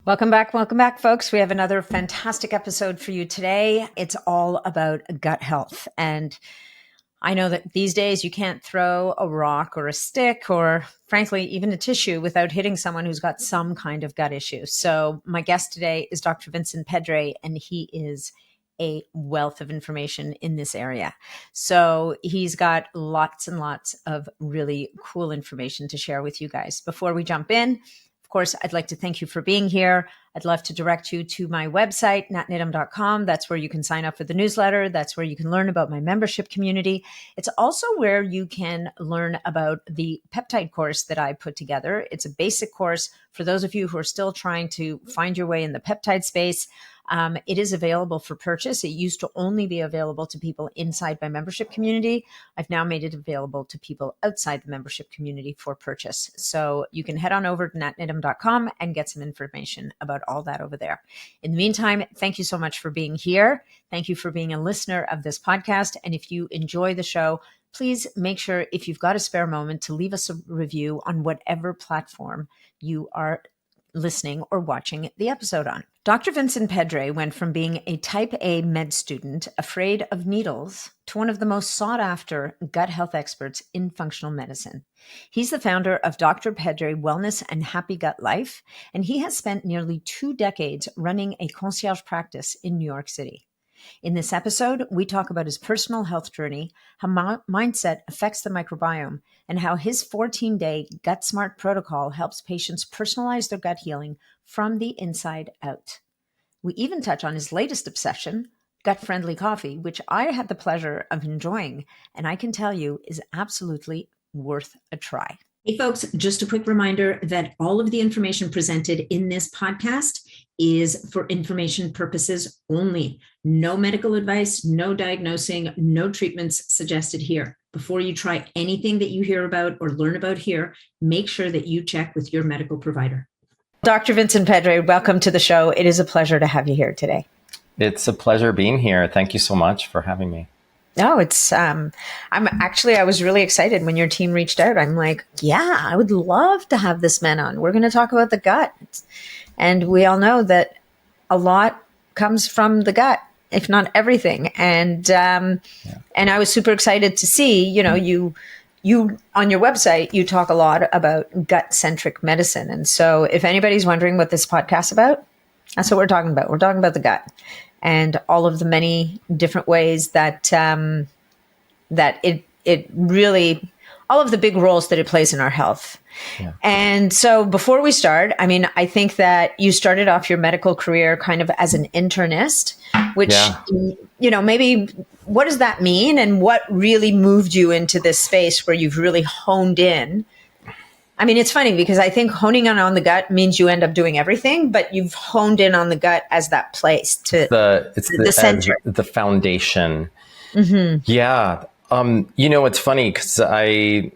Welcome back, folks. We have another fantastic episode for you today. It's all about gut health. And I know that these days you can't throw a rock or a stick or, frankly, even a tissue without hitting someone who's got some kind of gut issue. So my guest today is Dr. Vincent Pedre, and he is a wealth of information in this area. So he's got lots and lots of really cool information to share with you guys. Before we jump in, of course, I'd like to thank you for being here. I'd love to direct you to my website, natnidham.com. That's where you can sign up for the newsletter. That's where you can learn about my membership community. It's also where you can learn about the peptide course that I put together. It's a basic course for those of you who are still trying to find your way in the peptide space. It is available for purchase. It used to only be available to people inside my membership community. I've now made it available to people outside the membership community for purchase. So you can head on over to natnidham.com and get some information about all that over there. In the meantime, thank you so much for being here. Thank you for being a listener of this podcast. And if you enjoy the show, please make sure, if you've got a spare moment, to leave us a review on whatever platform you are listening or watching the episode on. Dr. Vincent Pedre went from being a type A med student afraid of needles to one of the most sought after gut health experts in functional medicine. He's the founder of Dr. Pedre Wellness and Happy Gut Life, and he has spent nearly 2 decades running a concierge practice in New York City. In this episode, we talk about his personal health journey, how mindset affects the microbiome, and how his 14-day Gut Smart protocol helps patients personalize their gut healing from the inside out. We even touch on his latest obsession, gut-friendly coffee, which I had the pleasure of enjoying, and I can tell you is absolutely worth a try. Hey folks, just a quick reminder that all of the information presented in this podcast is for information purposes only. No medical advice, no diagnosing, no treatments suggested here. Before you try anything that you hear about or learn about here, make sure that you check with your medical provider. Dr. Vincent Pedre, welcome to the show. It is a pleasure to have you here today. It's a pleasure being here. Thank you so much for having me. No, I was really excited when your team reached out. I'm like, yeah, I would love to have this man on. We're going to talk about the gut. And we all know that a lot comes from the gut, if not everything. And I was super excited to see, you on your website, you talk a lot about gut-centric medicine. And so if anybody's wondering what this podcast is about, that's what we're talking about. We're talking about the gut and all of the many different ways that it really, all of the big roles that it plays in our health. Yeah. And so before we start, I think that you started off your medical career kind of as an internist, which, maybe what does that mean? And what really moved you into this space where you've really honed in? It's funny because I think honing in on the gut means you end up doing everything, but you've honed in on the gut as that place to the center, the foundation. Mm-hmm. Yeah. It's funny because I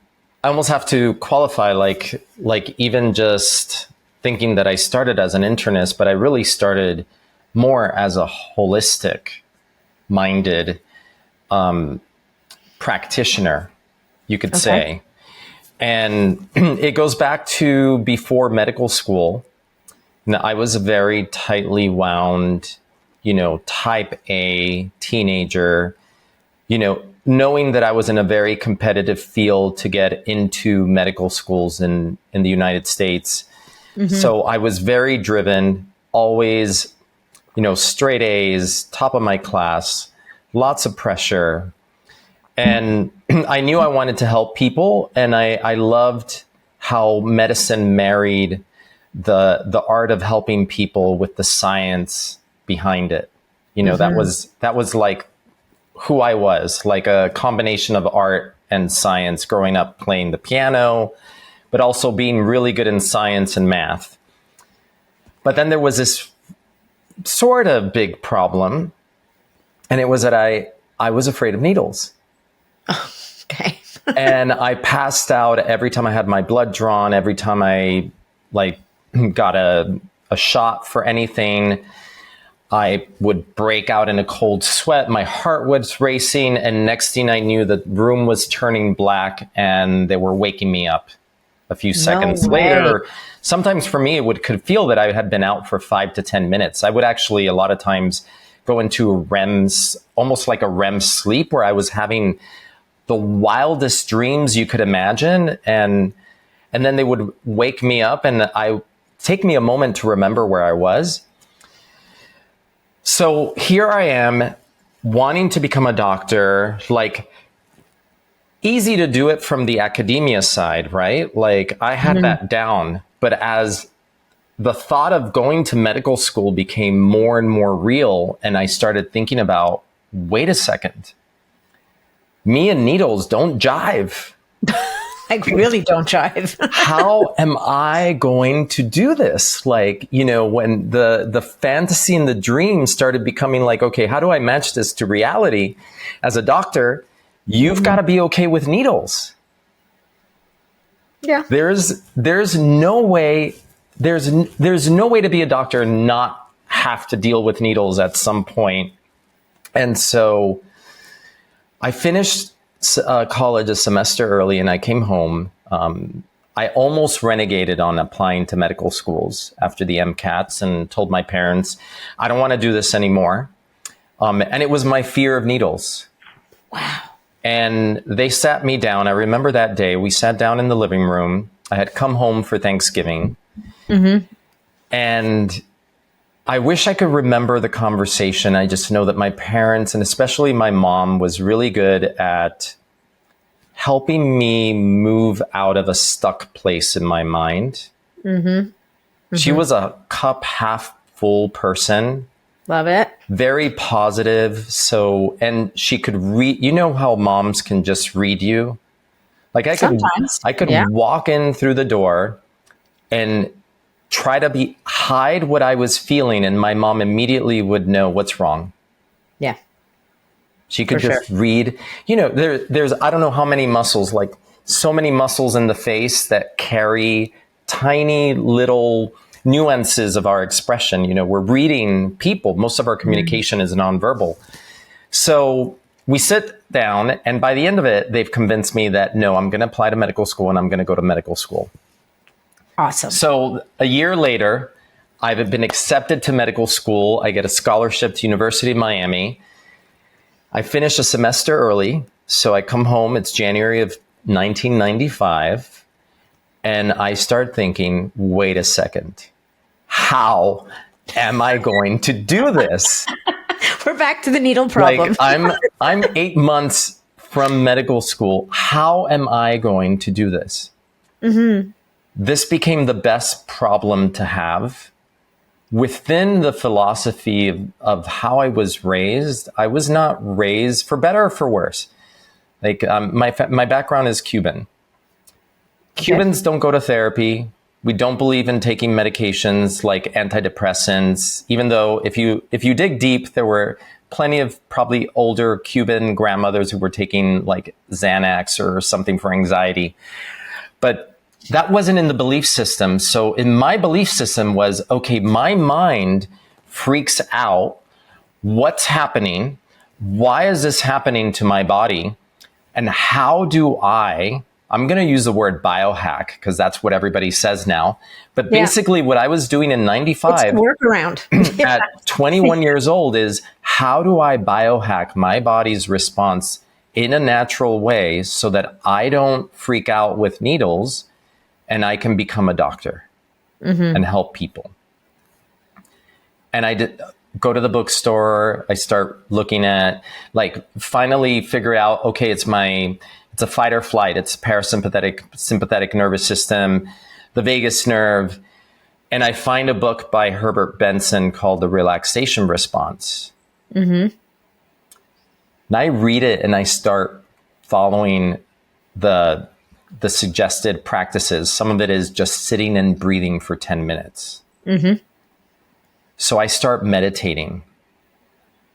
almost have to qualify, like even just thinking that I started as an internist, but I really started more as a holistic minded practitioner, you could say. And it goes back to before medical school. Now, I was a very tightly wound, type A teenager, knowing that I was in a very competitive field to get into medical schools in the United States. Mm-hmm. So I was very driven, always, straight A's, top of my class, lots of pressure. And I knew I wanted to help people, and I loved how medicine married the art of helping people with the science behind it. Mm-hmm. that was like who I was, like a combination of art and science, growing up playing the piano, but also being really good in science and math. But then there was this sort of big problem, and it was that I was afraid of needles. Oh, okay. And I passed out every time I had my blood drawn, every time I got a shot for anything. I would break out in a cold sweat. My heart was racing. And next thing I knew, the room was turning black and they were waking me up a few No seconds way. later. Or sometimes for me, could feel that I had been out for 5 to 10 minutes. I would actually a lot of times go into a almost like a REM sleep, where I was having the wildest dreams you could imagine. And then they would wake me up, and take me a moment to remember where I was. So here I am wanting to become a doctor, like easy to do it from the academia side, right? Like I had that down, but as the thought of going to medical school became more and more real, and I started thinking about, wait a second, me and needles don't jive. Like really don't jive. How am I going to do this? Like, when the fantasy and the dream started becoming like, okay, how do I match this to reality? As a doctor, you've got to be okay with needles. Yeah. There's no way to be a doctor and not have to deal with needles at some point. And so I finished college a semester early, and I came home. I almost renegated on applying to medical schools after the MCATs and told my parents, I don't want to do this anymore. And it was my fear of needles. Wow. And they sat me down. I remember that day, we sat down in the living room. I had come home for Thanksgiving. And I wish I could remember the conversation. I just know that my parents, and especially my mom, was really good at helping me move out of a stuck place in my mind. She was a cup half full person. Love it. Very positive. So, and she could read, how moms can just read you. Like I could walk in through the door and try to hide what I was feeling, and my mom immediately would know what's wrong. Yeah. She could just read, there's, I don't know how many muscles, like so many muscles in the face that carry tiny little nuances of our expression. We're reading people. Most of our communication is nonverbal. So we sit down, and by the end of it, they've convinced me that no, I'm going to apply to medical school, and I'm going to go to medical school. Awesome. So a year later, I've been accepted to medical school. I get a scholarship to University of Miami. I finish a semester early. So I come home. It's January of 1995. And I start thinking, wait a second. How am I going to do this? We're back to the needle problem. Like I'm 8 months from medical school. How am I going to do this? This became the best problem to have. Within the philosophy of how I was raised, I was not raised for better or for worse. Like my background is Cuban. Cubans don't go to therapy. We don't believe in taking medications like antidepressants, even though if you dig deep, there were plenty of probably older Cuban grandmothers who were taking like Xanax or something for anxiety. But that wasn't in the belief system. So in my belief system was, okay, my mind freaks out. What's happening? Why is this happening to my body? And how do I'm going to use the word biohack because that's what everybody says now. But basically what I was doing in 95 workaround. at 21 years old is, how do I biohack my body's response in a natural way so that I don't freak out with needles and I can become a doctor and help people? And I did go to the bookstore. I start looking at, finally figure out, okay, it's a fight or flight. It's sympathetic nervous system, the vagus nerve. And I find a book by Herbert Benson called The Relaxation Response. And I read it and I start following the suggested practices. Some of it is just sitting and breathing for 10 minutes. So I start meditating.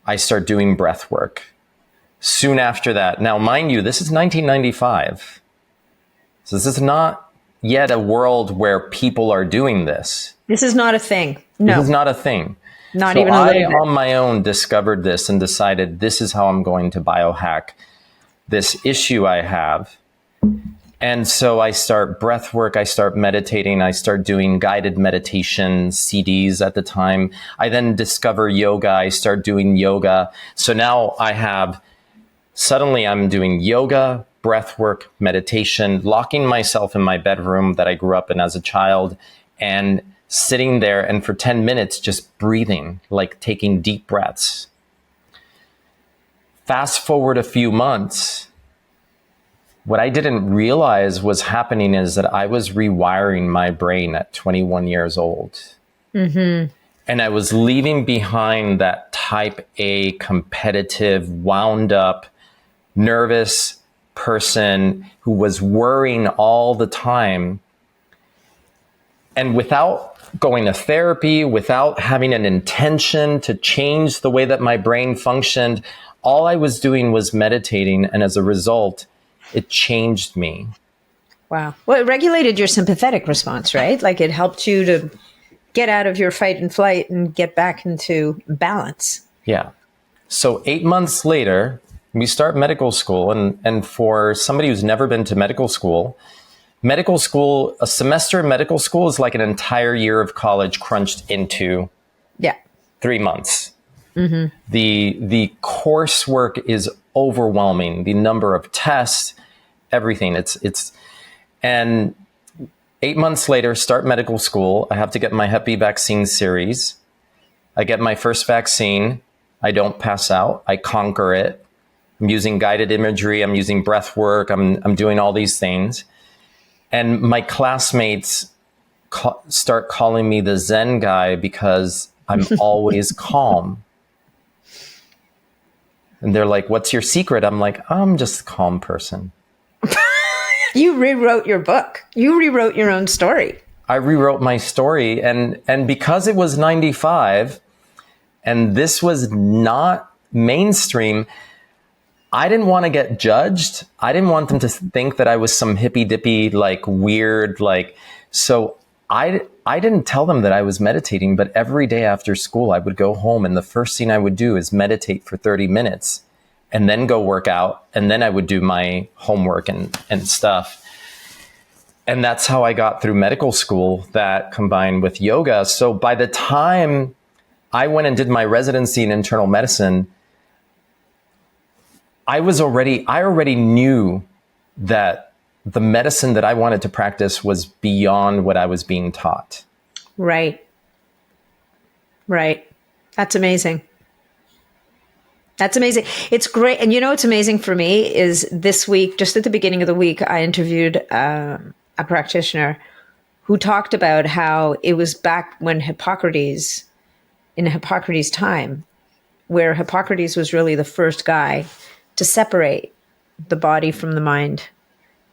I start doing breath work. Soon after that, now mind you, this is 1995. So this is not yet a world where people are doing this. This is not a thing. No. This is not a thing. Not so even a little bit. I, on my own, discovered this and decided this is how I'm going to biohack this issue I have. And so I start breath work, I start meditating, I start doing guided meditation CDs at the time. I then discover yoga, I start doing yoga. So now suddenly I'm doing yoga, breath work, meditation, locking myself in my bedroom that I grew up in as a child, and sitting there and for 10 minutes just breathing, like taking deep breaths. Fast forward a few months, what I didn't realize was happening is that I was rewiring my brain at 21 years old. Mm-hmm. And I was leaving behind that type A, competitive, wound up, nervous person who was worrying all the time. And without going to therapy, without having an intention to change the way that my brain functioned, all I was doing was meditating. And as a result, it changed me. Wow. Well, it regulated your sympathetic response, right? Like it helped you to get out of your fight and flight and get back into balance. Yeah. So 8 months later, we start medical school. And for somebody who's never been to medical school, a semester in medical school is like an entire year of college crunched into 3 months. Mm-hmm. The coursework is overwhelming. The number of tests, everything. And 8 months later, start medical school. I have to get my Hep B vaccine series. I get my first vaccine. I don't pass out. I conquer it. I'm using guided imagery. I'm using breath work. I'm doing all these things. And my classmates start calling me the Zen guy because I'm always calm. And they're like, what's your secret? I'm like, I'm just a calm person. You rewrote your book. You rewrote your own story. I rewrote my story. And because it was 95 and this was not mainstream, I didn't want to get judged. I didn't want them to think that I was some hippy dippy, like weird, like, so I didn't tell them that I was meditating, but every day after school, I would go home and the first thing I would do is meditate for 30 minutes and then go work out. And then I would do my homework and stuff. And that's how I got through medical school, that combined with yoga. So by the time I went and did my residency in internal medicine, I already knew that the medicine that I wanted to practice was beyond what I was being taught. Right. That's amazing. It's great. And you know what's amazing for me is this week, just at the beginning of the week, I interviewed a practitioner who talked about how it was back when Hippocrates time, where Hippocrates was really the first guy to separate the body from the mind,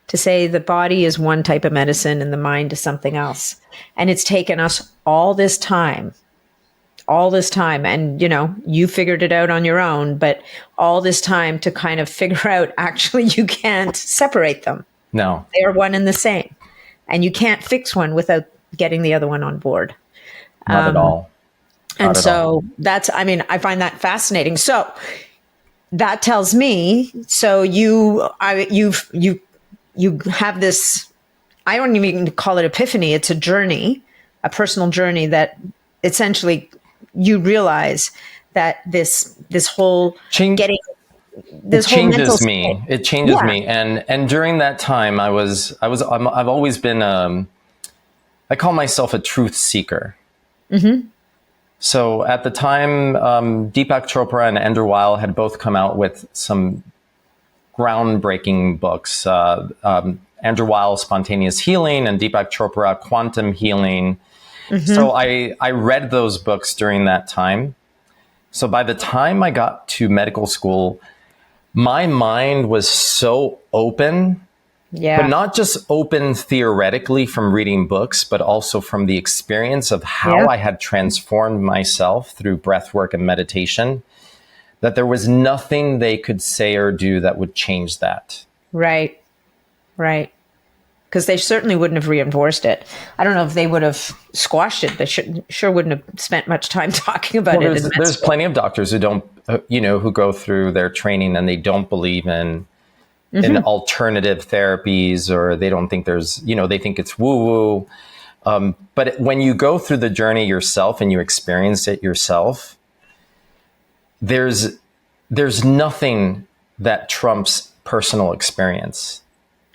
to say the body is one type of medicine and the mind is something else. And it's taken us all this time. And, you know, you figured it out on your own, but all this time to kind of figure out actually you can't separate them. No. They're one and the same. And you can't fix one without getting the other one on board. Not at all. And so I find that fascinating. So that tells me, so you have this, I don't even call it epiphany. It's a journey, a personal journey that essentially you realize that this whole getting this whole changes me. It changes me. And during that time I've always been, I call myself a truth seeker. Mm-hmm. So at the time, Deepak Chopra and Ender Weil had both come out with some groundbreaking books. Ender Weil, Spontaneous Healing, and Deepak Chopra, Quantum Healing. Mm-hmm. So I read those books during that time. So by the time I got to medical school, my mind was so open. Yeah. But not just open theoretically from reading books, but also from the experience of how I had transformed myself through breath work and meditation, that there was nothing they could say or do that would change that. Right. Because they certainly wouldn't have reinforced it. I don't know if they would have squashed it. They sure wouldn't have spent much time talking about it. There's plenty of doctors who don't, who go through their training and they don't believe in in alternative therapies, or they don't think there's, they think it's woo woo. But when you go through the journey yourself and you experience it yourself, there's nothing that trumps personal experience.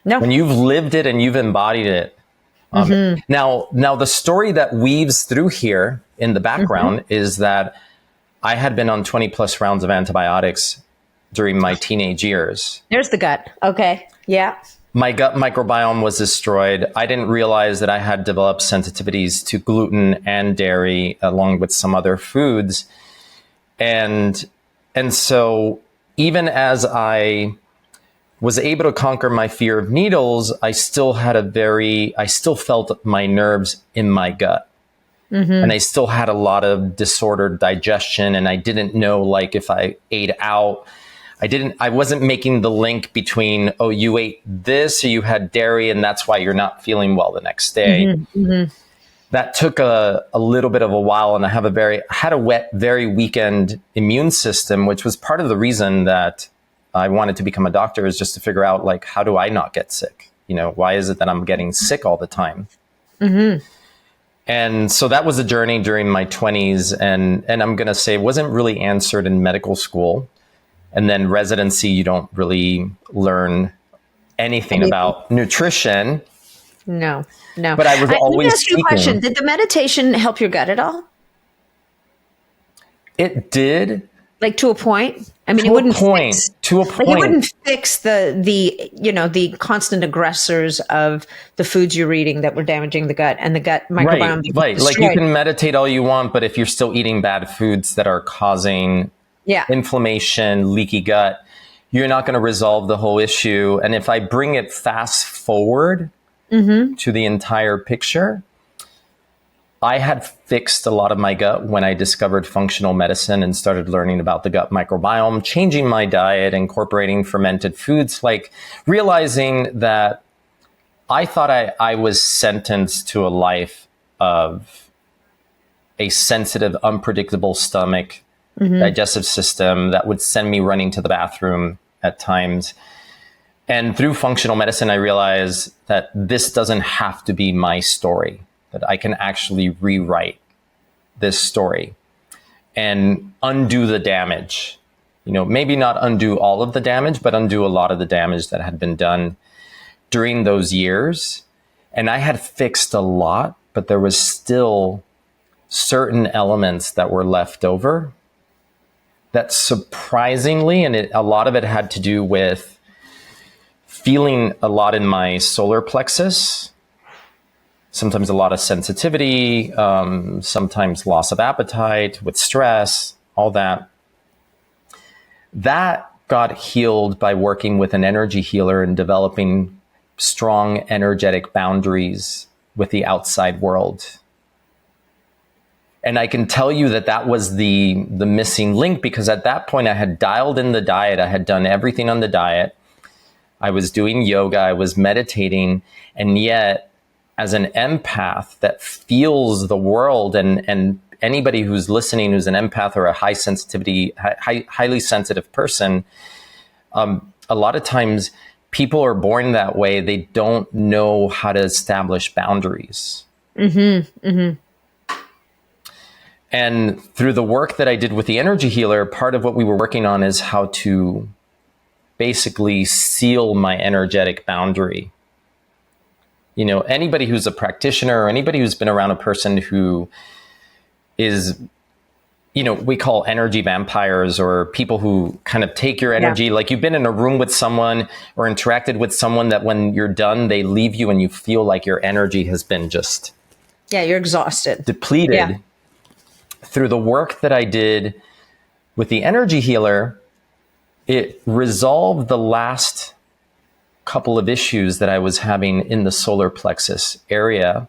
No. When you've lived it and you've embodied it. Now the story that weaves through here in the background is that I had been on 20 plus rounds of antibiotics during my teenage years. There's the gut. Okay. Yeah. My gut microbiome was destroyed. I didn't realize that I had developed sensitivities to gluten and dairy, along with some other foods. And so even as I was able to conquer my fear of needles, I still felt my nerves in my gut. And I still had a lot of disordered digestion, and I didn't know, like, if I ate out, I wasn't making the link between, oh, you ate this or you had dairy and that's why you're not feeling well the next day. That took a little bit of a while, and I had a wet, very weakened immune system, which was part of the reason that I wanted to become a doctor, is just to figure out, like, how do I not get sick? Why is it that I'm getting sick all the time? And so that was a journey during my 20s. And I'm going to say it wasn't really answered in medical school. And then residency, you don't really learn anything about nutrition. No. But I was always Let me ask you a question. seeking. Did the meditation help your gut at all? It did. Like, to a point? I mean, To a point. Like, it wouldn't fix the constant aggressors of the foods you're eating that were damaging the gut and the gut microbiome. Right. Like, you can meditate all you want, but if you're still eating bad foods that are causing inflammation, leaky gut, you're not going to resolve the whole issue. And if I bring it fast forward to the entire picture, I had fixed a lot of my gut when I discovered functional medicine and started learning about the gut microbiome, changing my diet, incorporating fermented foods, like realizing that I thought I was sentenced to a life of a sensitive, unpredictable stomach, digestive system that would send me running to the bathroom at times. And through functional medicine, I realized that this doesn't have to be my story, that I can actually rewrite this story and undo the damage. Maybe not undo all of the damage, but undo a lot of the damage that had been done during those years. And I had fixed a lot, but there was still certain elements that were left over that, surprisingly, and a lot of it had to do with feeling a lot in my solar plexus, sometimes a lot of sensitivity, sometimes loss of appetite with stress, all that. That got healed by working with an energy healer and developing strong energetic boundaries with the outside world. And I can tell you that was the missing link, because at that point I had dialed in the diet. I had done everything on the diet. I was doing yoga, I was meditating, and yet, as an empath that feels the world, and anybody who's listening who's an empath or a high sensitivity, highly sensitive person, a lot of times people are born that way. They don't know how to establish boundaries. And through the work that I did with the energy healer, part of what we were working on is how to basically seal my energetic boundary. Anybody who's a practitioner or anybody who's been around a person who is, we call energy vampires, or people who kind of take your energy. Like, you've been in a room with someone or interacted with someone that when you're done, they leave you and you feel like your energy has been just... you're exhausted. Depleted. Yeah. Through the work that I did with the energy healer, it resolved the last couple of issues that I was having in the solar plexus area.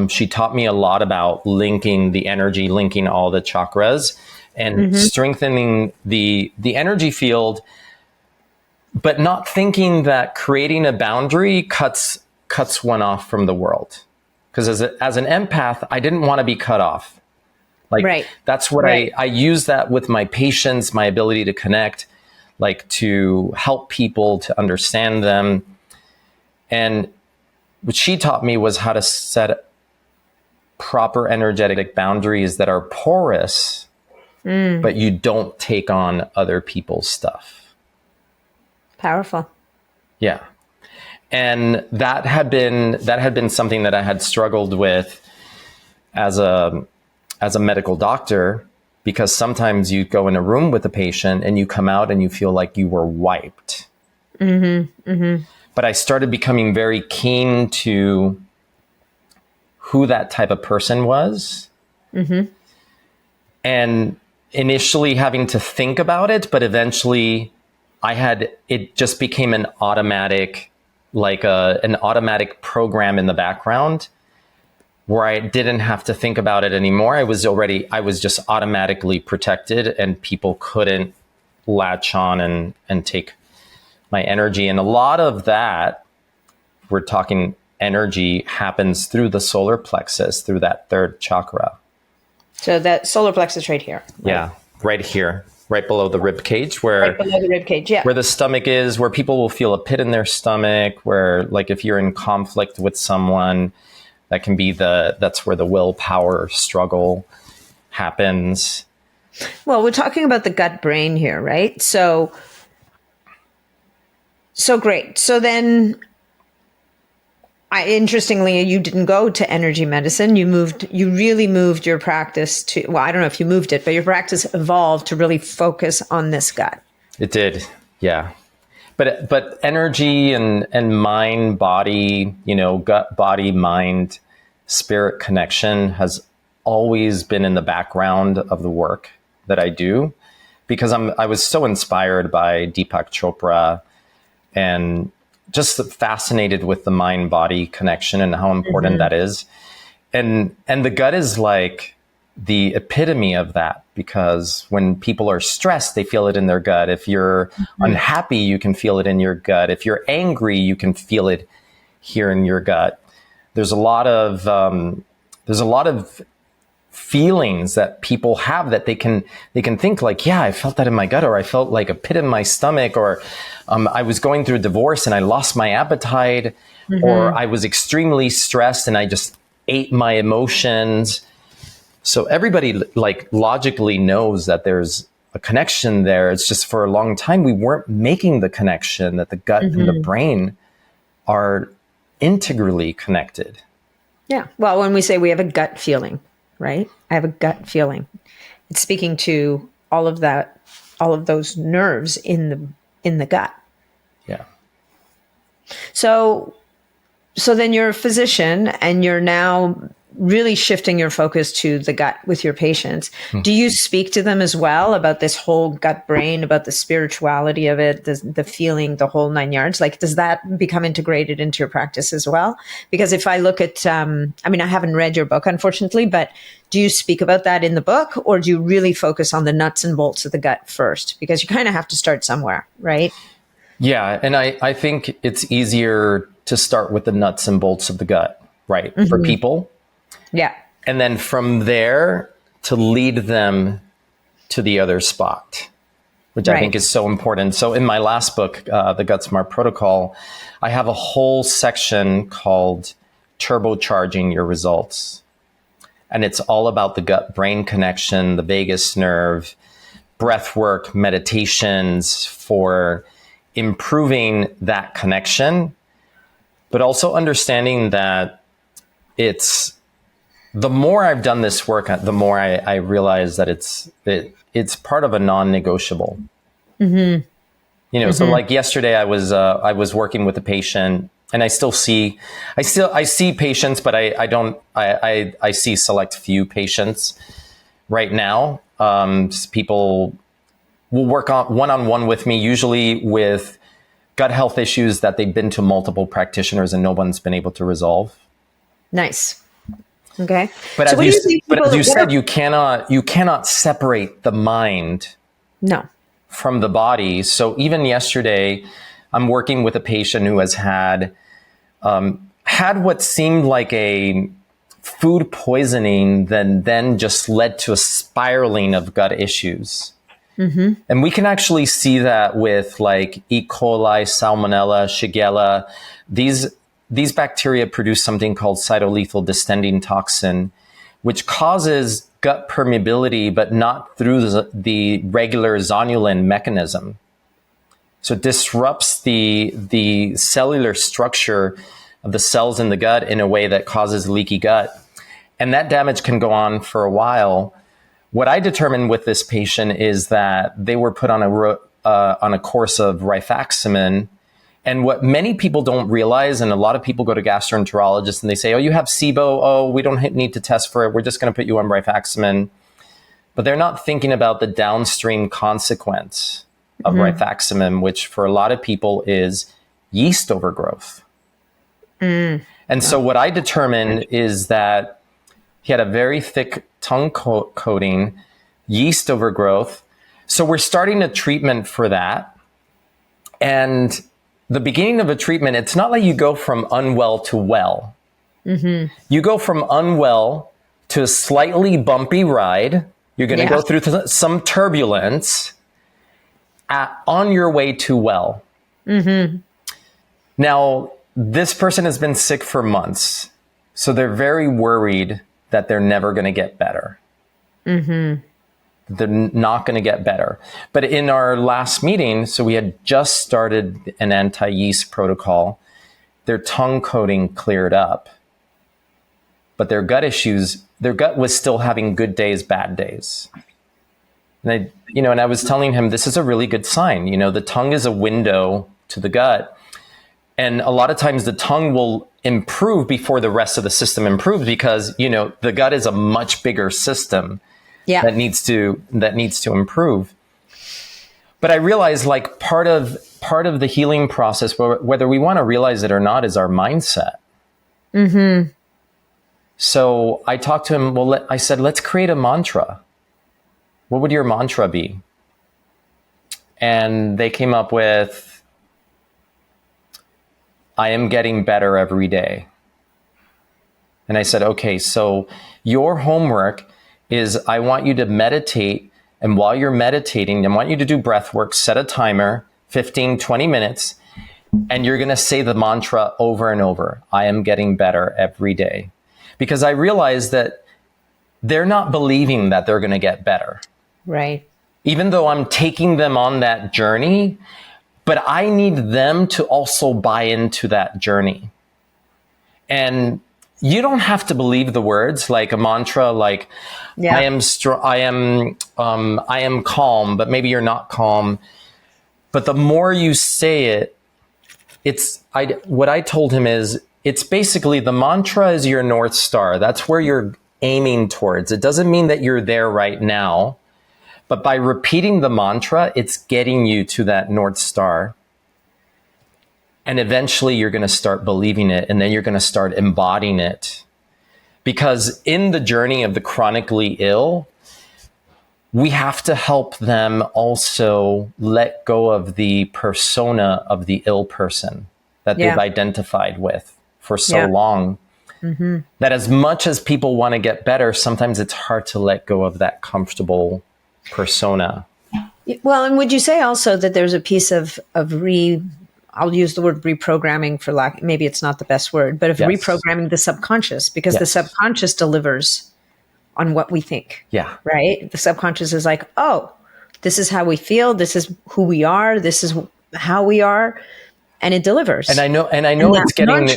She taught me a lot about linking the energy, linking all the chakras, and strengthening the energy field, but not thinking that creating a boundary cuts one off from the world. Because as an empath, I didn't want to be cut off. Like, that's what I use that with my patients, my ability to connect. like to help people to understand them. And what she taught me was how to set proper energetic boundaries that are porous, but you don't take on other people's stuff. Powerful. Yeah. And that had been something that I had struggled with as a medical doctor, because sometimes you go in a room with a patient and you come out and you feel like you were wiped. But I started becoming very keen to who that type of person was. And initially having to think about it, but eventually it just became an automatic, like an automatic program in the background where I didn't have to think about it anymore. I was just automatically protected, and people couldn't latch on and take my energy. And a lot of that, we're talking energy, happens through the solar plexus, through that third chakra. So that solar plexus right here. Right? Yeah, right here, right below the rib cage, where where the stomach is, where people will feel a pit in their stomach, where, like, if you're in conflict with someone, that can be that's where the willpower struggle happens. Well, we're talking about the gut brain here, right? So great. So then, interestingly, you didn't go to energy medicine. You really moved your practice to, well, I don't know if you moved it, but your practice evolved to really focus on this gut. It did. Yeah. But energy and mind, body, gut, body, mind, spirit connection has always been in the background of the work that I do, because I was so inspired by Deepak Chopra and just fascinated with the mind body connection and how important that is. And the gut is like the epitome of that, because when people are stressed, they feel it in their gut. If you're unhappy, you can feel it in your gut. If you're angry, you can feel it here in your gut. There's a lot of feelings that people have that they can think like, yeah, I felt that in my gut, or I felt like a pit in my stomach, or I was going through a divorce and I lost my appetite, or I was extremely stressed and I just ate my emotions. So everybody, like, logically knows that there's a connection there. It's just, for a long time, we weren't making the connection that the gut and the brain are integrally connected. Yeah. Well, when we say we have a gut feeling, right? I have a gut feeling. It's speaking to all of that, all of those nerves in the gut. Yeah. So then you're a physician and you're now really shifting your focus to the gut with your patients. Do you speak to them as well about this whole gut brain, about the spirituality of it, the feeling, the whole 9 yards? Like, does that become integrated into your practice as well? Because if I look at, I haven't read your book, unfortunately, but do you speak about that in the book, or do you really focus on the nuts and bolts of the gut first? Because you kind of have to start somewhere, right? Yeah. And I think it's easier to start with the nuts and bolts of the gut, right? For people. Yeah. And then from there to lead them to the other spot, which I think is so important. So in my last book, The Gut Smart Protocol, I have a whole section called Turbocharging Your Results. And it's all about the gut-brain connection, the vagus nerve, breath work, meditations for improving that connection, but also understanding that the more I've done this work, the more I realize that it's part of a non-negotiable. So like yesterday, I was working with a patient, and I see patients, but I see select few patients right now. People will work on one-on-one with me, usually with gut health issues that they've been to multiple practitioners and no one's been able to resolve. Nice. Okay. But so as you said, you cannot separate the mind from the body. So even yesterday, I'm working with a patient who has had what seemed like a food poisoning, then just led to a spiraling of gut issues. And we can actually see that with like E. coli, Salmonella, Shigella. These bacteria produce something called cytolethal distending toxin, which causes gut permeability, but not through the regular zonulin mechanism. So it disrupts the cellular structure of the cells in the gut in a way that causes leaky gut. And that damage can go on for a while. What I determined with this patient is that they were put on a course of rifaximin. And what many people don't realize, and a lot of people go to gastroenterologists and they say, oh, you have SIBO. Oh, we don't need to test for it. We're just going to put you on rifaximin. But they're not thinking about the downstream consequence of rifaximin, which for a lot of people is yeast overgrowth. And so what I determined is that he had a very thick tongue coating, yeast overgrowth. So we're starting a treatment for that. And the beginning of a treatment, it's not like you go from unwell to well. You go from unwell to a slightly bumpy ride. You're going to go through some turbulence on your way to well. Now, this person has been sick for months. So they're very worried that they're never going to get better. They're not going to get better. But in our last meeting, so we had just started an anti-yeast protocol, their tongue coating cleared up. But their gut was still having good days, bad days. And I was telling him, this is a really good sign. The tongue is a window to the gut. And a lot of times the tongue will improve before the rest of the system improves because, the gut is a much bigger system that needs to improve. But I realized like part of the healing process, whether we want to realize it or not, is our mindset. So I talked to him. I said, let's create a mantra. What would your mantra be? And they came up with, I am getting better every day. And I said, okay, so your homework is I want you to meditate. And while you're meditating, I want you to do breath work, set a timer, 15, 20 minutes. And you're going to say the mantra over and over. I am getting better every day. Because I realized that they're not believing that they're going to get better. Right. Even though I'm taking them on that journey, but I need them to also buy into that journey. And you don't have to believe the words like a mantra, like I am calm, but maybe you're not calm. But the more you say it, what I told him is, it's basically the mantra is your North Star. That's where you're aiming towards. It doesn't mean that you're there right now. But by repeating the mantra, it's getting you to that North Star. And eventually you're going to start believing it, and then you're going to start embodying it. Because in the journey of the chronically ill, we have to help them also let go of the persona of the ill person that they've identified with for so long. That as much as people want to get better, sometimes it's hard to let go of that comfortable persona. Well, and would you say also that there's a piece of I'll use the word reprogramming for lack, maybe it's not the best word, but of reprogramming the subconscious, because the subconscious delivers on what we think. Yeah. Right? The subconscious is like, oh, this is how we feel. This is who we are. This is how we are. And it delivers. And I know it's getting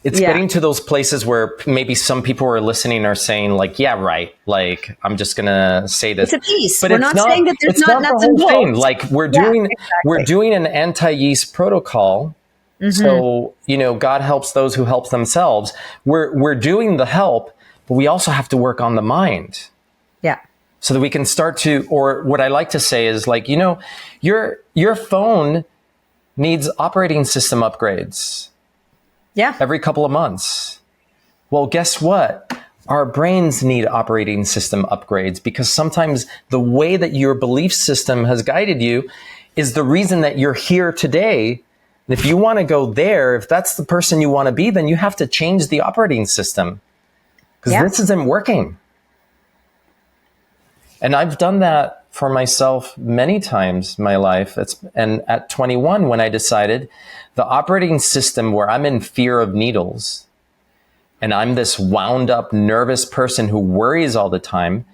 getting to those places where maybe some people who are listening are saying like, yeah, right. Like, I'm just going to say this. It's a piece. But we're not saying that there's not nuts and bolts. Like we're doing an anti-yeast protocol. So, God helps those who help themselves. We're doing the help, but we also have to work on the mind. Yeah. So that we can start to, or what I like to say is like, your phone needs operating system upgrades. Yeah. Every couple of months. Well, guess what? Our brains need operating system upgrades, because sometimes the way that your belief system has guided you is the reason that you're here today. And if you want to go there, if that's the person you want to be, then you have to change the operating system, because this isn't working. And I've done that for myself many times in my life. And at 21, when I decided the operating system where I'm in fear of needles and I'm this wound up, nervous person who worries all the time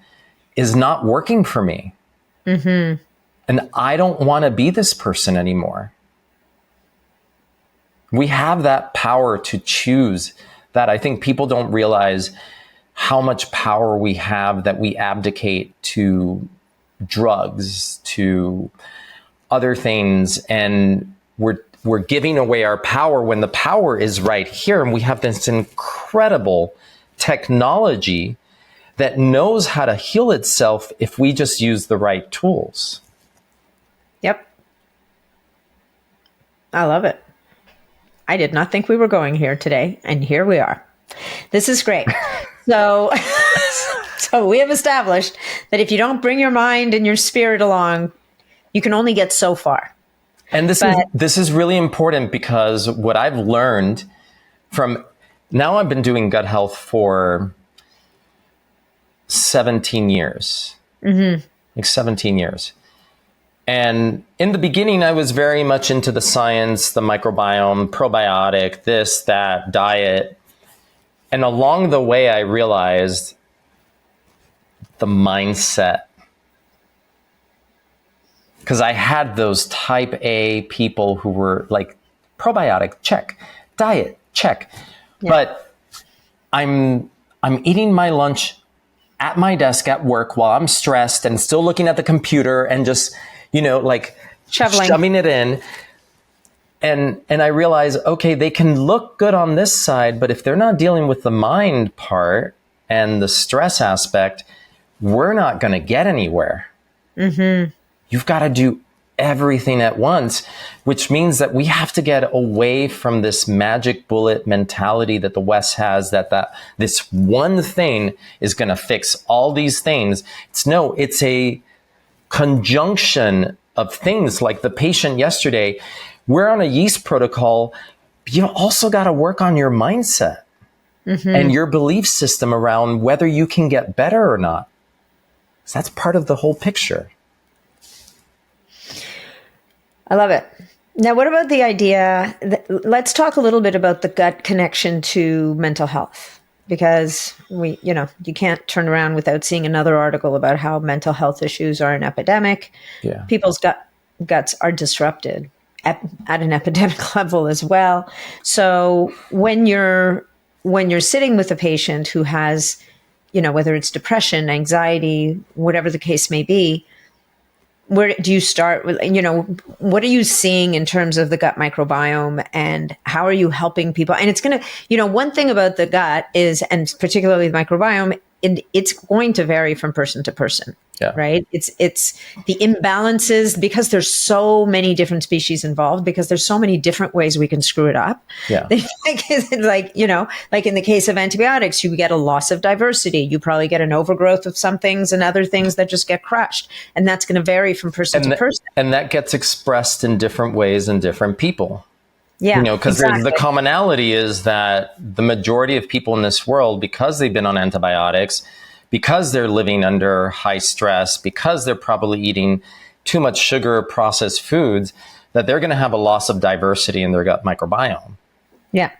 is not working for me. Mm-hmm. And I don't want to be this person anymore. We have that power to choose that. I think people don't realize how much power we have that we abdicate to drugs, to other things, and we're giving away our power when the power is right here. And we have this incredible technology that knows how to heal itself if we just use the right tools. Yep. I love it. I did not think we were going here today, and here we are. This is great. So we have established that if you don't bring your mind and your spirit along, you can only get so far. And this is really important, because what I've learned from now, I've been doing gut health for 17 years, like 17 years. And in the beginning, I was very much into the science, the microbiome, probiotic, this, that, diet. And along the way, I realized the mindset. Because I had those type A people who were like, probiotic, check. Diet, check. Yeah. But I'm eating my lunch at my desk at work while I'm stressed and still looking at the computer and just, like shoving it in. And I realize, okay, they can look good on this side, but if they're not dealing with the mind part and the stress aspect, we're not going to get anywhere. Mm-hmm. You've got to do everything at once, which means that we have to get away from this magic bullet mentality that the West has, that this one thing is going to fix all these things. It's a conjunction of things. Like the patient yesterday, we're on a yeast protocol. You also got to work on your mindset and your belief system around whether you can get better or not. So that's part of the whole picture. I love it. Now, what about the idea let's talk a little bit about the gut connection to mental health, because you can't turn around without seeing another article about how mental health issues are an epidemic. Yeah. People's guts are disrupted at an epidemic level as well. So when you're sitting with a patient who has, whether it's depression, anxiety, whatever the case may be, where do you start with, what are you seeing in terms of the gut microbiome, and how are you helping people? And it's going to, one thing about the gut is, and particularly the microbiome, it's going to vary from person to person. Yeah. Right. It's the imbalances, because there's so many different species involved, because there's so many different ways we can screw it up. Yeah. like in the case of antibiotics, you get a loss of diversity. You probably get an overgrowth of some things and other things that just get crushed. And that's going to vary from person to person. And that gets expressed in different ways in different people. Yeah. Because the commonality is that the majority of people in this world, because they've been on antibiotics, because they're living under high stress, because they're probably eating too much sugar, processed foods, that they're going to have a loss of diversity in their gut microbiome. Yeah.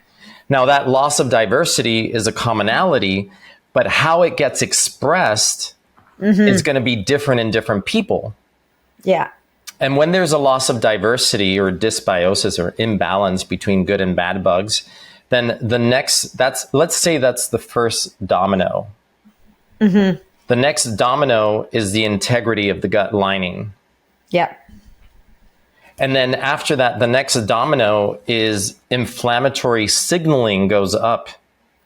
Now, that loss of diversity is a commonality, but how it gets expressed is going to be different in different people. Yeah. And when there's a loss of diversity or dysbiosis or imbalance between good and bad bugs, then let's say that's the first domino. Mm-hmm. The next domino is the integrity of the gut lining. Yeah. And then after that, the next domino is inflammatory signaling goes up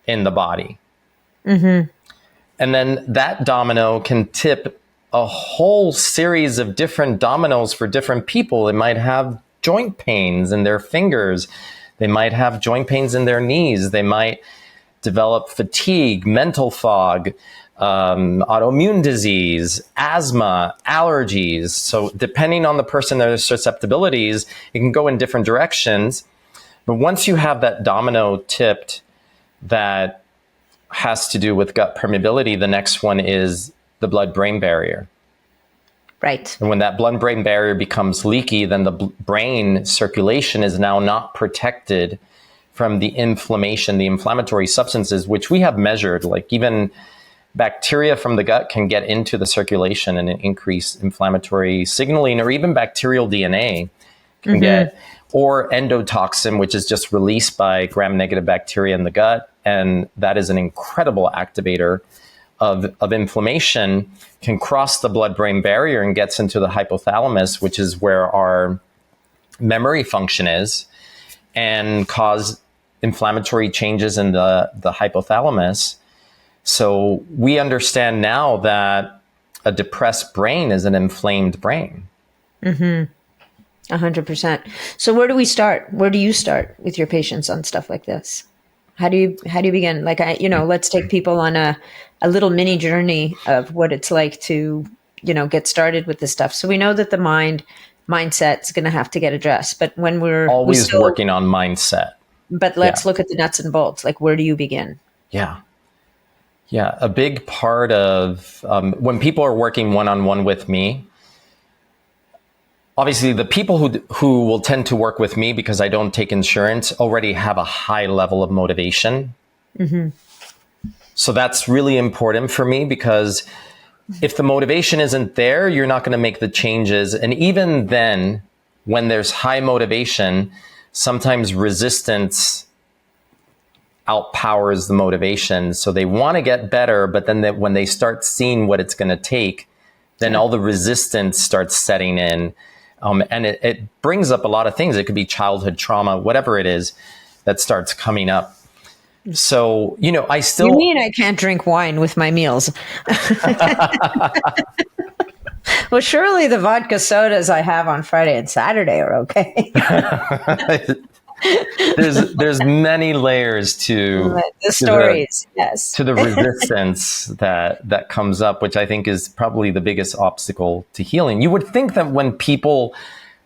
in the body. Mm-hmm. And then that domino can tip a whole series of different dominoes for different people. They might have joint pains in their fingers. They might have joint pains in their knees. They might develop fatigue, mental fog, autoimmune disease, asthma, allergies. So depending on the person, their susceptibilities, it can go in different directions. But once you have that domino tipped that has to do with gut permeability, the next one is the blood-brain barrier. Right. And when that blood-brain barrier becomes leaky, then the brain circulation is now not protected from the inflammation, the inflammatory substances, which we have measured. Like even bacteria from the gut can get into the circulation and increase inflammatory signaling, or even bacterial DNA can get, or endotoxin, which is just released by gram-negative bacteria in the gut. And that is an incredible activator of inflammation, can cross the blood-brain barrier and gets into the hypothalamus, which is where our memory function is, and cause inflammatory changes in the hypothalamus. So we understand now that a depressed brain is an inflamed brain. 100%. So where do we start? Where do you start with your patients on stuff like this? How do you begin? Like, let's take people on a little mini journey of what it's like to, get started with this stuff. So we know that the mindset is going to have to get addressed, but when we're always working on mindset. But let's look at the nuts and bolts. Like, where do you begin? Yeah. A big part of when people are working one-on-one with me, obviously the people who will tend to work with me because I don't take insurance already have a high level of motivation. So that's really important for me, because if the motivation isn't there, you're not going to make the changes. And even then, when there's high motivation, sometimes resistance outpowers the motivation. So they want to get better, but then when they start seeing what it's going to take, then all the resistance starts setting in. And it brings up a lot of things. It could be childhood trauma, whatever it is that starts coming up. So, I still... You mean I can't drink wine with my meals? Well, surely the vodka sodas I have on Friday and Saturday are okay. There's many layers to the stories, yes, to the resistance that comes up, which I think is probably the biggest obstacle to healing. You would think that when people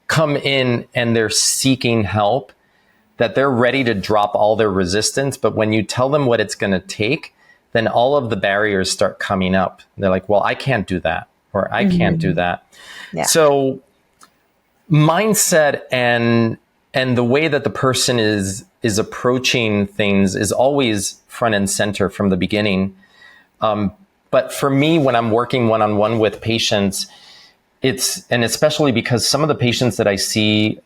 come in and they're seeking help, that they're ready to drop all their resistance, but when you tell them what it's going to take, then all of the barriers start coming up. They're like, well, I can't do that, or I can't do that. Yeah. So mindset and the way that the person is approaching things is always front and center from the beginning. But for me, when I'm working one-on-one with patients, and especially because some of the patients that I see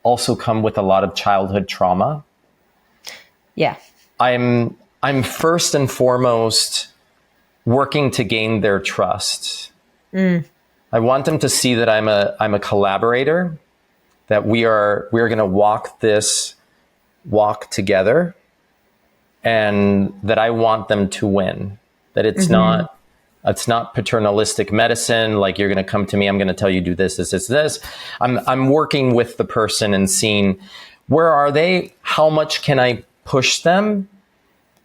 also come with a lot of childhood trauma. Yeah. I'm first and foremost working to gain their trust. I want them to see that I'm a collaborator, that we are going to walk this walk together, and that I want them to win. That it's not paternalistic medicine. Like, you're going to come to me, I'm going to tell you do this, this, this, this. I'm working with the person and seeing where are they, how much can I push them,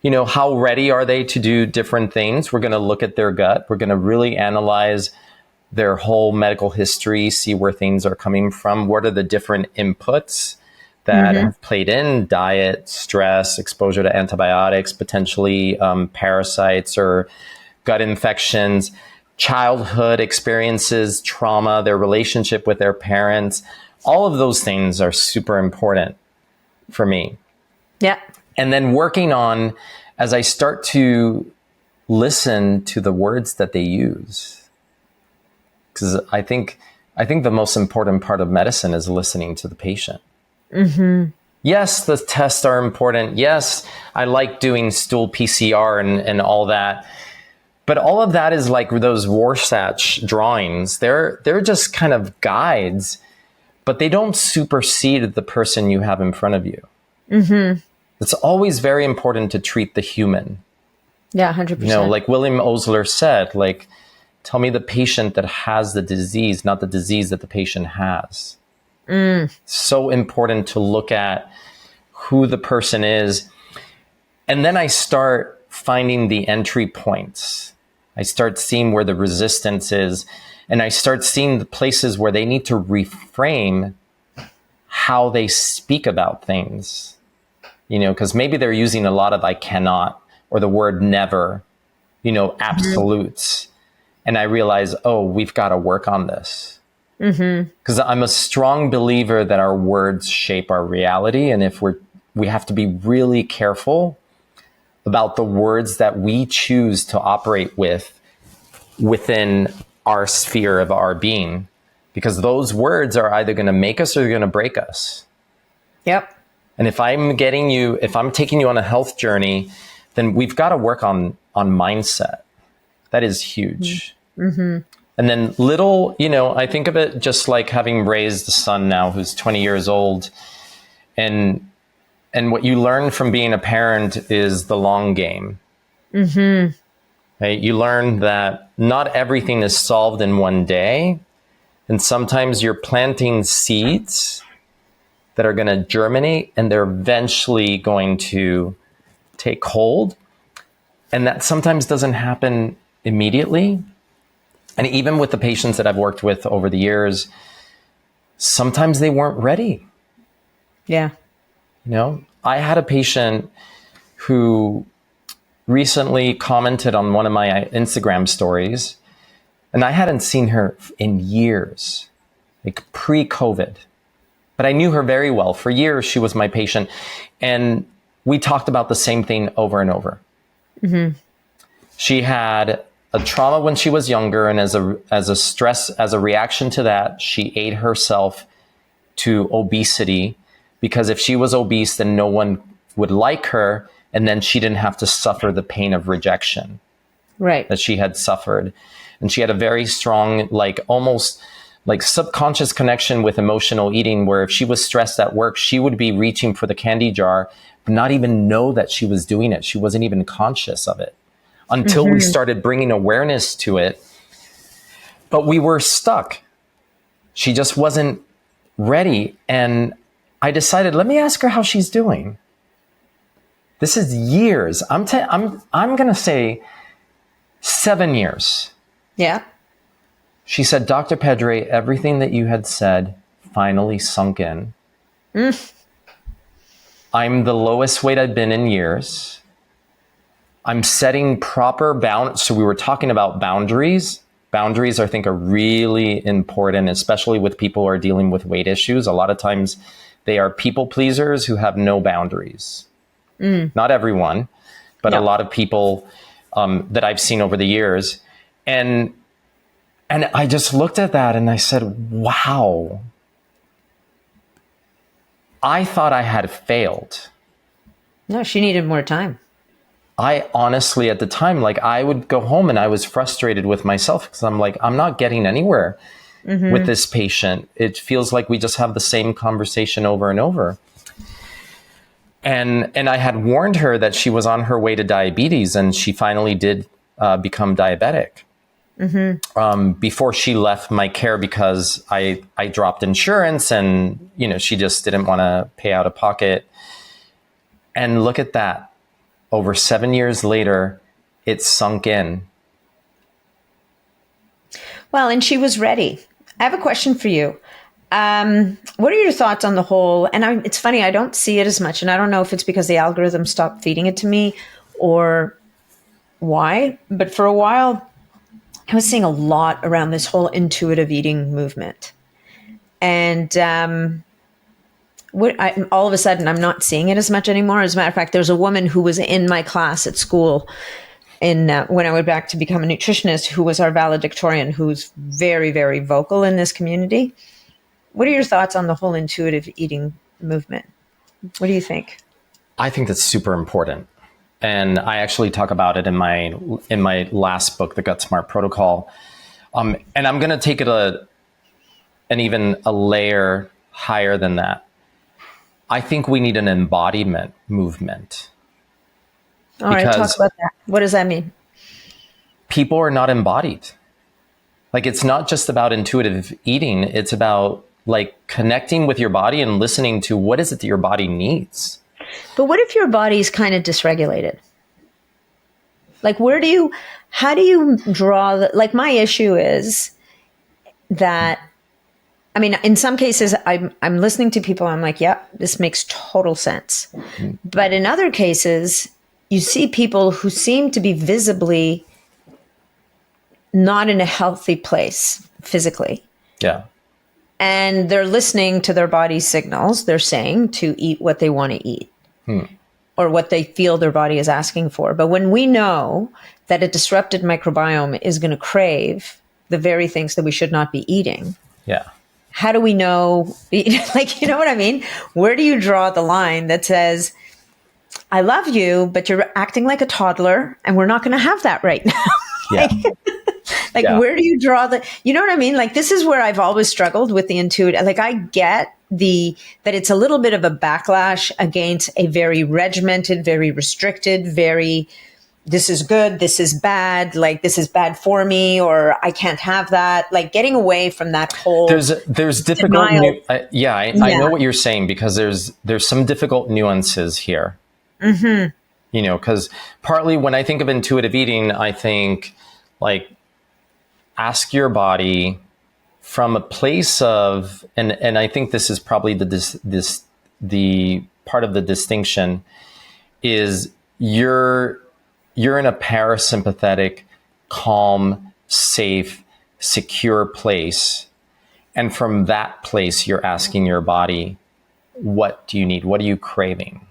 how ready are they to do different things. We're going to look at their gut. We're going to really analyze their whole medical history, see where things are coming from. What are the different inputs that have played in: diet, stress, exposure to antibiotics, potentially parasites or gut infections, childhood experiences, trauma, their relationship with their parents. All of those things are super important for me. Yeah. And then working on, as I start to listen to the words that they use, because I think the most important part of medicine is listening to the patient. Yes, the tests are important. Yes, I like doing stool PCR and all that. But all of that is like those Rorschach drawings. They're just kind of guides, but they don't supersede the person you have in front of you. It's always very important to treat the human. Yeah, 100%. Like William Osler said, like, tell me the patient that has the disease, not the disease that the patient has. So important to look at who the person is. And then I start finding the entry points. I start seeing where the resistance is, and I start seeing the places where they need to reframe how they speak about things, because maybe they're using a lot of I cannot, or the word never, absolutes. And I realized, oh, we've got to work on this. Because I'm a strong believer that our words shape our reality. And if we have to be really careful about the words that we choose to operate with within our sphere of our being, because those words are either going to make us or they're going to break us. Yep. And if I'm taking you on a health journey, then we've got to work on mindset. That is huge. And then little, I think of it just like having raised a son now who's 20 years old. And what you learn from being a parent is the long game. Right? You learn that not everything is solved in one day. And sometimes you're planting seeds that are going to germinate and they're eventually going to take hold. And that sometimes doesn't happen immediately. And even with the patients that I've worked with over the years, sometimes they weren't ready. Yeah. I had a patient who recently commented on one of my Instagram stories, and I hadn't seen her in years, like pre-COVID. But I knew her very well. For years, she was my patient. And we talked about the same thing over and over. She had a trauma when she was younger, and as a reaction to that, she ate herself to obesity, because if she was obese, then no one would like her, and then she didn't have to suffer the pain of rejection that she had suffered. And she had a very strong, almost subconscious connection with emotional eating, where if she was stressed at work, she would be reaching for the candy jar, but not even know that she was doing it. She wasn't even conscious of it until we started bringing awareness to it. But we were stuck. She just wasn't ready. And I decided, let me ask her how she's doing. This is years. I'm going to say 7 years. Yeah. She said, Dr. Pedre, everything that you had said finally sunk in. I'm the lowest weight I've been in years. I'm setting proper boundaries. So we were talking about boundaries. Boundaries, I think, are really important, especially with people who are dealing with weight issues. A lot of times they are people pleasers who have no boundaries. Not everyone, but a lot of people that I've seen over the years. And I just looked at that and I said, wow, I thought I had failed. No, she needed more time. I honestly, at the time, I would go home and I was frustrated with myself because I'm like, I'm not getting anywhere with this patient. It feels like we just have the same conversation over and over. And I had warned her that she was on her way to diabetes, and she finally did become diabetic. Before she left my care, because I dropped insurance and, she just didn't want to pay out of pocket. And look at that. Over 7 years later, it sunk in. Well, and she was ready. I have a question for you. What are your thoughts on the whole? And it's funny, I don't see it as much, and I don't know if it's because the algorithm stopped feeding it to me or why, but for a while, I was seeing a lot around this whole intuitive eating movement. And all of a sudden, I'm not seeing it as much anymore. As a matter of fact, there's a woman who was in my class at school when I went back to become a nutritionist, who was our valedictorian, who's very, very vocal in this community. What are your thoughts on the whole intuitive eating movement? What do you think? I think that's super important. And I actually talk about it in my last book, The Gut Smart Protocol. And I'm going to take it even a layer higher than that. I think we need an embodiment movement. All right, talk about that. What does that mean? People are not embodied. It's not just about intuitive eating. It's about connecting with your body and listening to what is it that your body needs. But what if your body's kind of dysregulated? How do you draw my issue is that, in some cases I'm listening to people, I'm like, yeah, this makes total sense. But in other cases, you see people who seem to be visibly not in a healthy place physically. Yeah. And they're listening to their body's signals. They're saying to eat what they want to eat or what they feel their body is asking for. But when we know that a disrupted microbiome is going to crave the very things that we should not be eating, Yeah. how do we know, like, you know what I mean? Where do you draw the line that says, I love you, but you're acting like a toddler and we're not going to have that right now? Yeah. Like, where do you draw you know what I mean? Like, this is where I've always struggled with the intuitive. Like, I get that it's a little bit of a backlash against a very regimented, very restricted, this is good, this is bad, like, this is bad for me, or I can't have that. Like, getting away from that whole. There's difficult. I know what you're saying, because there's some difficult nuances here. Mm-hmm. You know, because partly when I think of intuitive eating, I think like, ask your body from a place of, and I think this is probably the part of the distinction is you're in a parasympathetic, calm, safe, secure place. And from that place, you're asking your body, what do you need? What are you craving?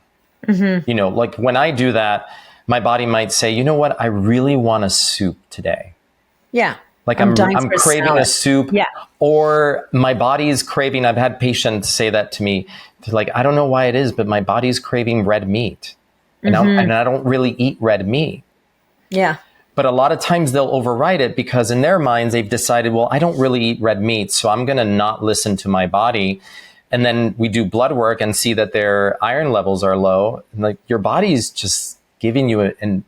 Mm-hmm. You know, like when I do that, my body might say, you know what? I really want a soup today. Yeah. Like I'm craving a soup, or my body is craving. I've had patients say that to me. They're like, I don't know why it is, but my body's craving red meat, and I don't really eat red meat. Yeah. But a lot of times they'll override it because in their minds they've decided, well, I don't really eat red meat, so I'm going to not listen to my body. And then we do blood work and see that their iron levels are low. And like, your body's just giving you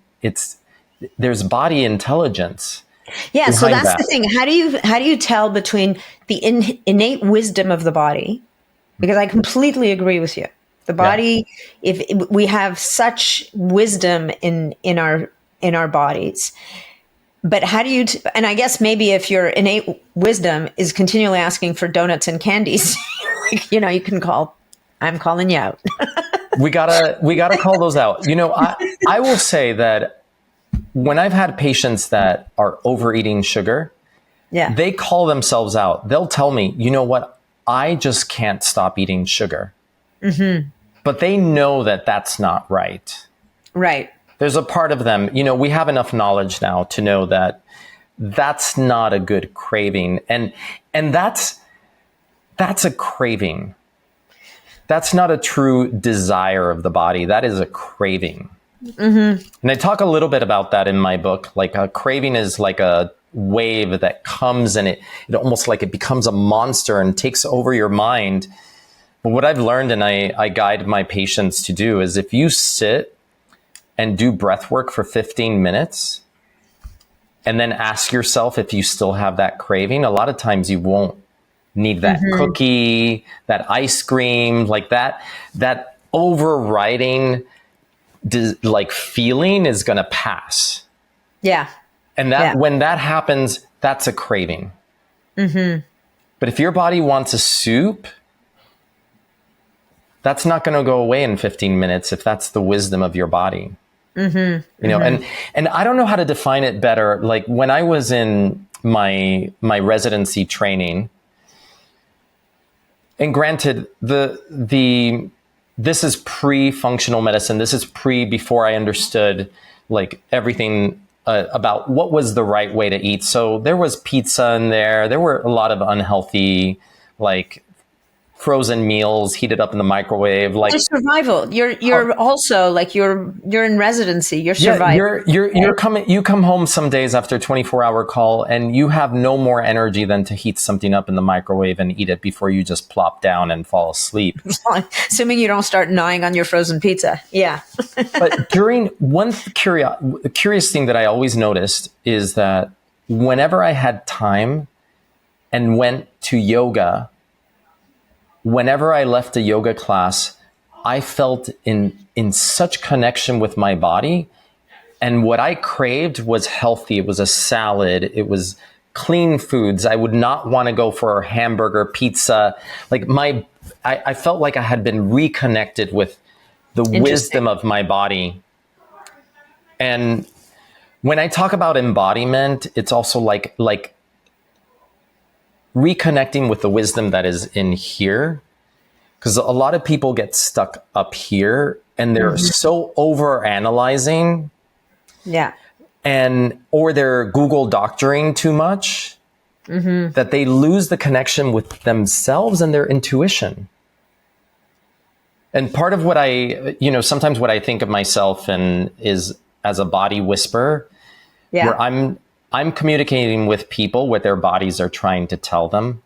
there's body intelligence. Yeah, so that's the thing. How do you tell between the innate wisdom of the body? Because I completely agree with you. The body, if we have such wisdom in our bodies, but how do you? And I guess maybe if your innate wisdom is continually asking for donuts and candies, like, you know, you can call. I'm calling you out. we gotta call those out. You know, I will say that. When I've had patients that are overeating sugar, they call themselves out. They'll tell me, you know what? I just can't stop eating sugar. Mm-hmm. But they know that that's not right. Right. There's a part of them, you know, we have enough knowledge now to know that that's not a good craving. And that's a craving. That's not a true desire of the body. That is a craving. Mm-hmm. And I talk a little bit about that in my book. Like, a craving is like a wave that comes and it almost like it becomes a monster and takes over your mind. But what I've learned, and I guide my patients to do, is if you sit and do breath work for 15 minutes and then ask yourself if you still have that craving, a lot of times you won't need that cookie, that ice cream, like that overriding like feeling is going to pass. Yeah. And when that happens, that's a craving. Mm-hmm. But if your body wants a soup, that's not going to go away in 15 minutes if that's the wisdom of your body. Mm-hmm. You know, and I don't know how to define it better. Like, when I was in my residency training, and granted, this is pre-functional medicine. This is before I understood like everything about what was the right way to eat. So there was pizza in there. There were a lot of unhealthy, like, frozen meals heated up in the microwave. Like, just survival. You're also like you're in residency. You're surviving. You come home some days after a 24-hour call and you have no more energy than to heat something up in the microwave and eat it before you just plop down and fall asleep. Assuming you don't start gnawing on your frozen pizza. Yeah. But during one curious thing that I always noticed is that whenever I had time and went to yoga, whenever I left a yoga class, I felt in such connection with my body. And what I craved was healthy. It was a salad. It was clean foods. I would not want to go for a hamburger, pizza. Like, I felt like I had been reconnected with the wisdom of my body. And when I talk about embodiment, it's also like reconnecting with the wisdom that is in here. Because a lot of people get stuck up here and they're so over analyzing. Yeah. Or they're Google doctoring too much that they lose the connection with themselves and their intuition. And part of what sometimes what I think of myself and is as a body whisperer, where I'm communicating with people what their bodies are trying to tell them.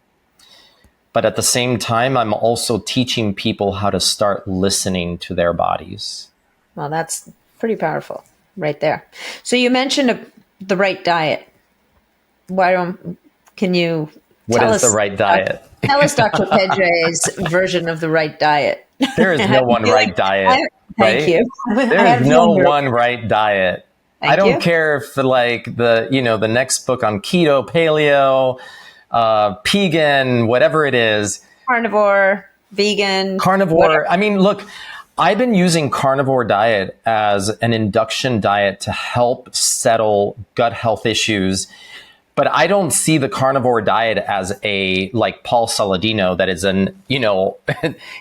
But at the same time, I'm also teaching people how to start listening to their bodies. Well, that's pretty powerful right there. So you mentioned the right diet. Can you What is the right diet? Tell us Dr. Pedre's version of the right diet. There is no one right diet. Thank you. There is no one right diet. I don't you. care if the next book on keto, paleo, vegan, whatever it is. Carnivore, vegan. Carnivore. Whatever. I mean, look, I've been using carnivore diet as an induction diet to help settle gut health issues. But I don't see the carnivore diet as like Paul Saladino, that is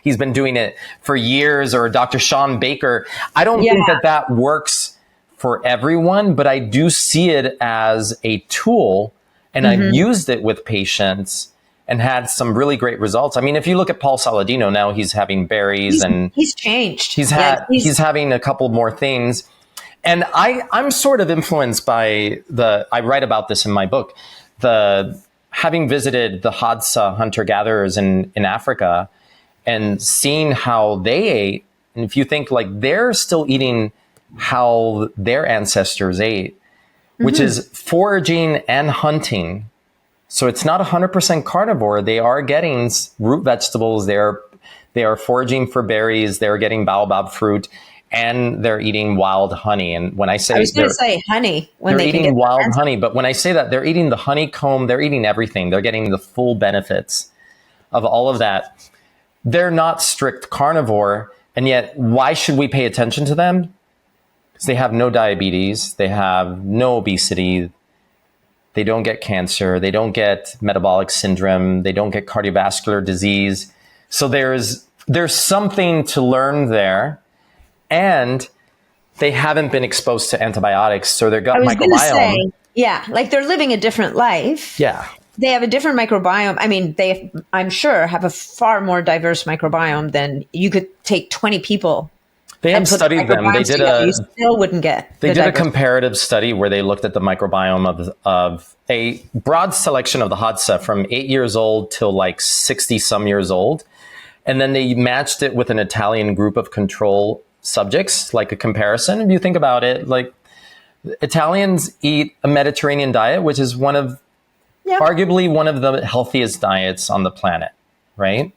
he's been doing it for years, or Dr. Sean Baker. I don't think that works for everyone, but I do see it as a tool, and I've used it with patients and had some really great results. I mean, if you look at Paul Saladino now, he's having berries and he's changed. He's having a couple more things. And I'm sort of influenced by I write about this in my book, having visited the Hadza hunter-gatherers in Africa and seeing how they ate. And if you think like they're still eating how their ancestors ate, which is foraging and hunting. So it's not 100% carnivore. They are getting root vegetables. They are foraging for berries. They're getting baobab fruit. And they're eating wild honey. And when I say, I was going to say honey, when they're eating wild honey, but when I say that, they're eating the honeycomb, they're eating everything. They're getting the full benefits of all of that. They're not strict carnivore. And yet, why should we pay attention to them? Because they have no diabetes. They have no obesity. They don't get cancer. They don't get metabolic syndrome. They don't get cardiovascular disease. So there's something to learn there. And they haven't been exposed to antibiotics, so their gut microbiome. Like they're living a different life. Yeah. They have a different microbiome. I mean, I'm sure, have a far more diverse microbiome than you could take 20 people. They have studied them. They did you still wouldn't get. They did a comparative study where they looked at the microbiome of a broad selection of the Hadza from 8 years old till like 60 some years old. And then they matched it with an Italian group of control subjects, like a comparison. If you think about it, like Italians eat a Mediterranean diet, which is arguably one of the healthiest diets on the planet, right?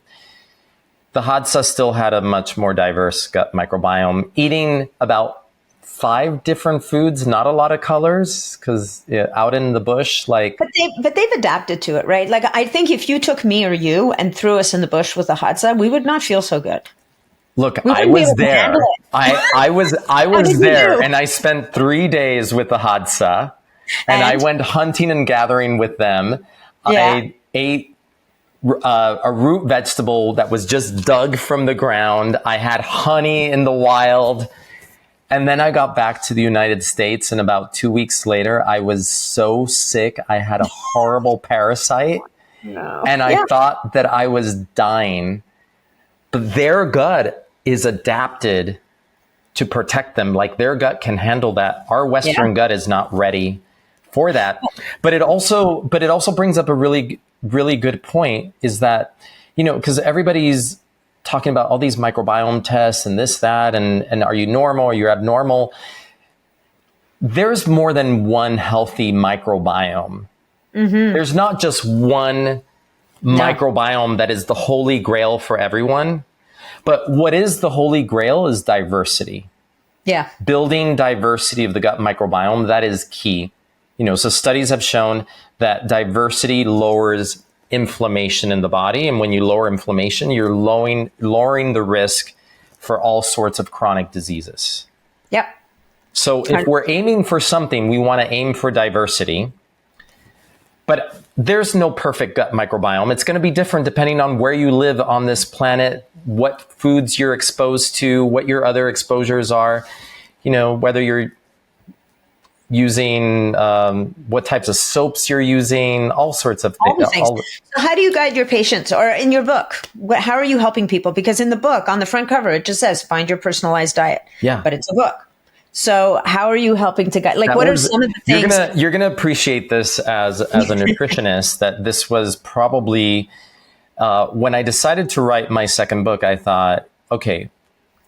The Hadza still had a much more diverse gut microbiome, eating about 5 different foods, not a lot of colors, because out in the bush, but they've adapted to it, right? Like I think if you took me or you and threw us in the bush with a Hadza, we would not feel so good. Look, I was there. I was there, and I spent 3 days with the Hadza, and I went hunting and gathering with them. I ate a root vegetable that was just dug from the ground. I had honey in the wild, and then I got back to the United States, and about 2 weeks later, I was so sick. I had a horrible parasite, and I thought that I was dying. But their gut is adapted to protect them. Like their gut can handle that. Our Western gut is not ready for that. But it also brings up a really, really good point, is that, because everybody's talking about all these microbiome tests and this, that, and are you normal or you're abnormal? There's more than one healthy microbiome. There's not just one microbiome that is the holy grail for everyone. But what is the holy grail is diversity. Yeah. Building diversity of the gut microbiome, that is key. So studies have shown that diversity lowers inflammation in the body. And when you lower inflammation, you're lowering the risk for all sorts of chronic diseases. Yep. So if we're aiming for something, we want to aim for diversity. But there's no perfect gut microbiome. It's going to be different depending on where you live on this planet, what foods you're exposed to, what your other exposures are, whether you're using, what types of soaps you're using, all sorts of all the things. So how do you guide your patients, or in your book, how are you helping people? Because in the book, on the front cover, it just says, find your personalized diet. Yeah. But it's a book. So how are you helping to guide? Like, what are some of the things? You're gonna appreciate this as a nutritionist, that this was probably, when I decided to write my second book, I thought, okay,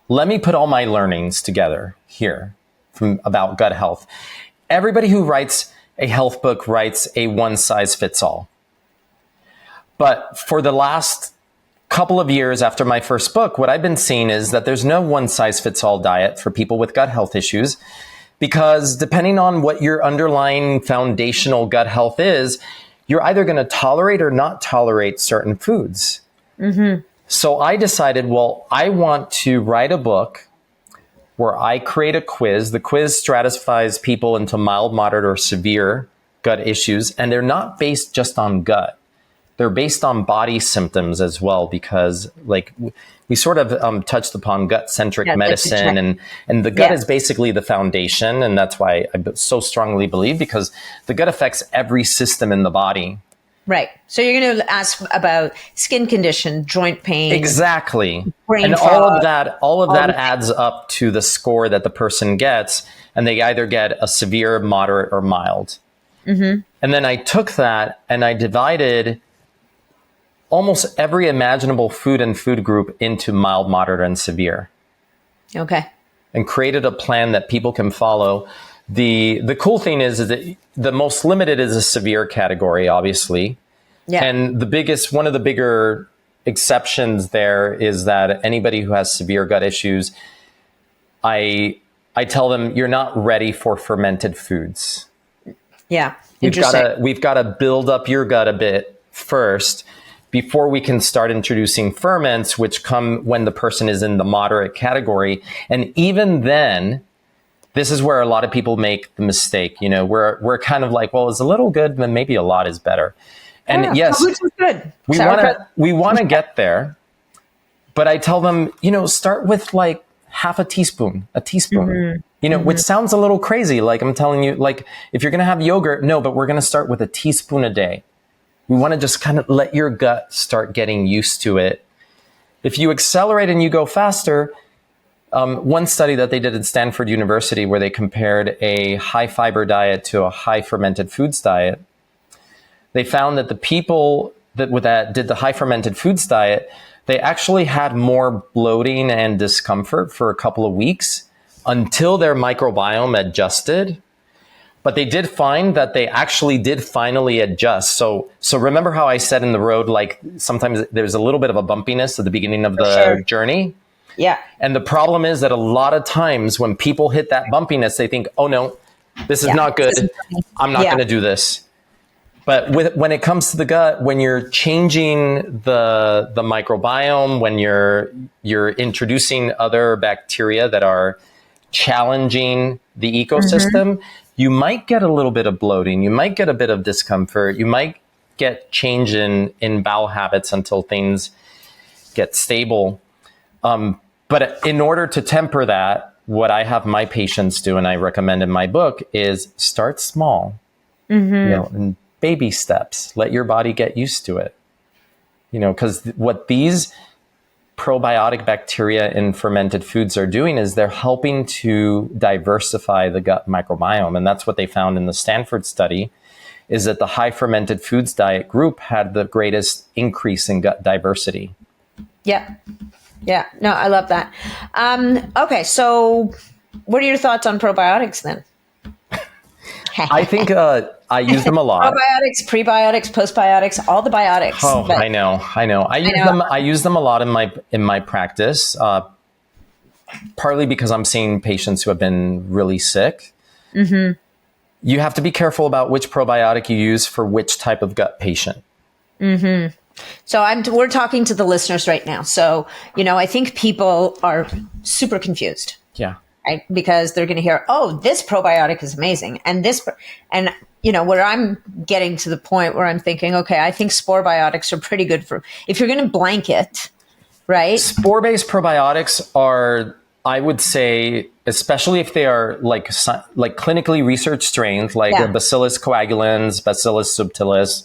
let me put all my learnings together here about gut health. Everybody who writes a health book writes a one size fits all. But for the last couple of years after my first book, what I've been seeing is that there's no one size fits all diet for people with gut health issues, because depending on what your underlying foundational gut health is, you're either going to tolerate or not tolerate certain foods. Mm-hmm. So I decided, well, I want to write a book where I create a quiz. The quiz stratifies people into mild, moderate, or severe gut issues, and they're not based just on gut. They're based on body symptoms as well, because like we sort of touched upon gut-centric medicine, and the gut is basically the foundation. And that's why I so strongly believe, because the gut affects every system in the body. Right. So you're going to ask about skin condition, joint pain. Exactly. Brain and fog, all of that adds up to the score that the person gets. And they either get a severe, moderate, or mild. Mm-hmm. And then I took that and I divided almost every imaginable food and food group into mild, moderate, and severe. Okay. And created a plan that people can follow. The cool thing is that the most limited is a severe category, obviously. Yeah. And one of the bigger exceptions there is that anybody who has severe gut issues, I tell them, you're not ready for fermented foods. Yeah. We've got to build up your gut a bit first before we can start introducing ferments, which come when the person is in the moderate category. And even then, this is where a lot of people make the mistake. We're kind of like, well, it's a little good, then maybe a lot is better. And yes, good. we want to get there. But I tell them, start with like half a teaspoon. Mm-hmm. Which sounds a little crazy. Like I'm telling you, like if you're going to have yogurt, no, but we're going to start with a teaspoon a day. We want to just kind of let your gut start getting used to it. If you accelerate and you go faster, one study that they did at Stanford University, where they compared a high fiber diet to a high fermented foods diet, they found that the people that did the high fermented foods diet, they actually had more bloating and discomfort for a couple of weeks until their microbiome adjusted. But they did find that they actually did finally adjust. So remember how I said in the road, like sometimes there's a little bit of a bumpiness at the beginning of the journey? Yeah. And the problem is that a lot of times when people hit that bumpiness, they think, oh no, this is not good. I'm not going to do this. But when it comes to the gut, when you're changing the microbiome, when you're introducing other bacteria that are challenging the ecosystem, mm-hmm. you might get a little bit of bloating. You might get a bit of discomfort. You might get change in bowel habits until things get stable. But in order to temper that, what I have my patients do, and I recommend in my book, is start small. Mm-hmm. And baby steps. Let your body get used to it. Because what these probiotic bacteria in fermented foods are doing is they're helping to diversify the gut microbiome. And that's what they found in the Stanford study, is that the high fermented foods diet group had the greatest increase in gut diversity. Yeah. Yeah. No, I love that. Okay. So what are your thoughts on probiotics then? I think I use them a lot. Probiotics, prebiotics, postbiotics, all the biotics. Oh, I know. I use them a lot in my practice, partly because I'm seeing patients who have been really sick. Mm-hmm. You have to be careful about which probiotic you use for which type of gut patient. Mm-hmm. So we're talking to the listeners right now. So, I think people are super confused. Yeah. right? Because they're going to hear, oh, this probiotic is amazing. And where I'm getting to the point where I'm thinking, okay, I think spore-biotics are pretty good for, if you're going to blanket, right? Spore-based probiotics are, I would say, especially if they are like clinically researched strains, like Bacillus coagulans, Bacillus subtilis,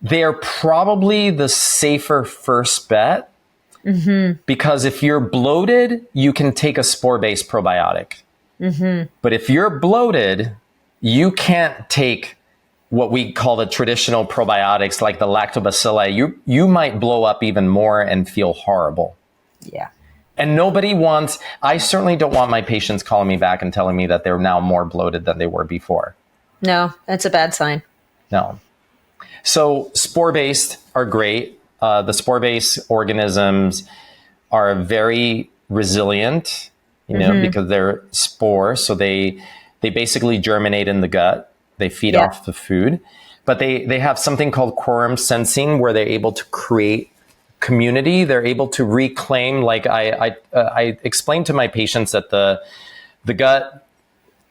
they are probably the safer first bet. Mm-hmm. Because if you're bloated, you can take a spore-based probiotic. Mm-hmm. But if you're bloated, you can't take what we call the traditional probiotics, like the lactobacilli. You might blow up even more and feel horrible. Yeah. And I certainly don't want my patients calling me back and telling me that they're now more bloated than they were before. No, that's a bad sign. No. So spore-based are great. The spore-based organisms are very resilient, because they're spores. So they basically germinate in the gut. They feed off the food, but they have something called quorum sensing, where they're able to create community. They're able to reclaim, like I explained to my patients that the gut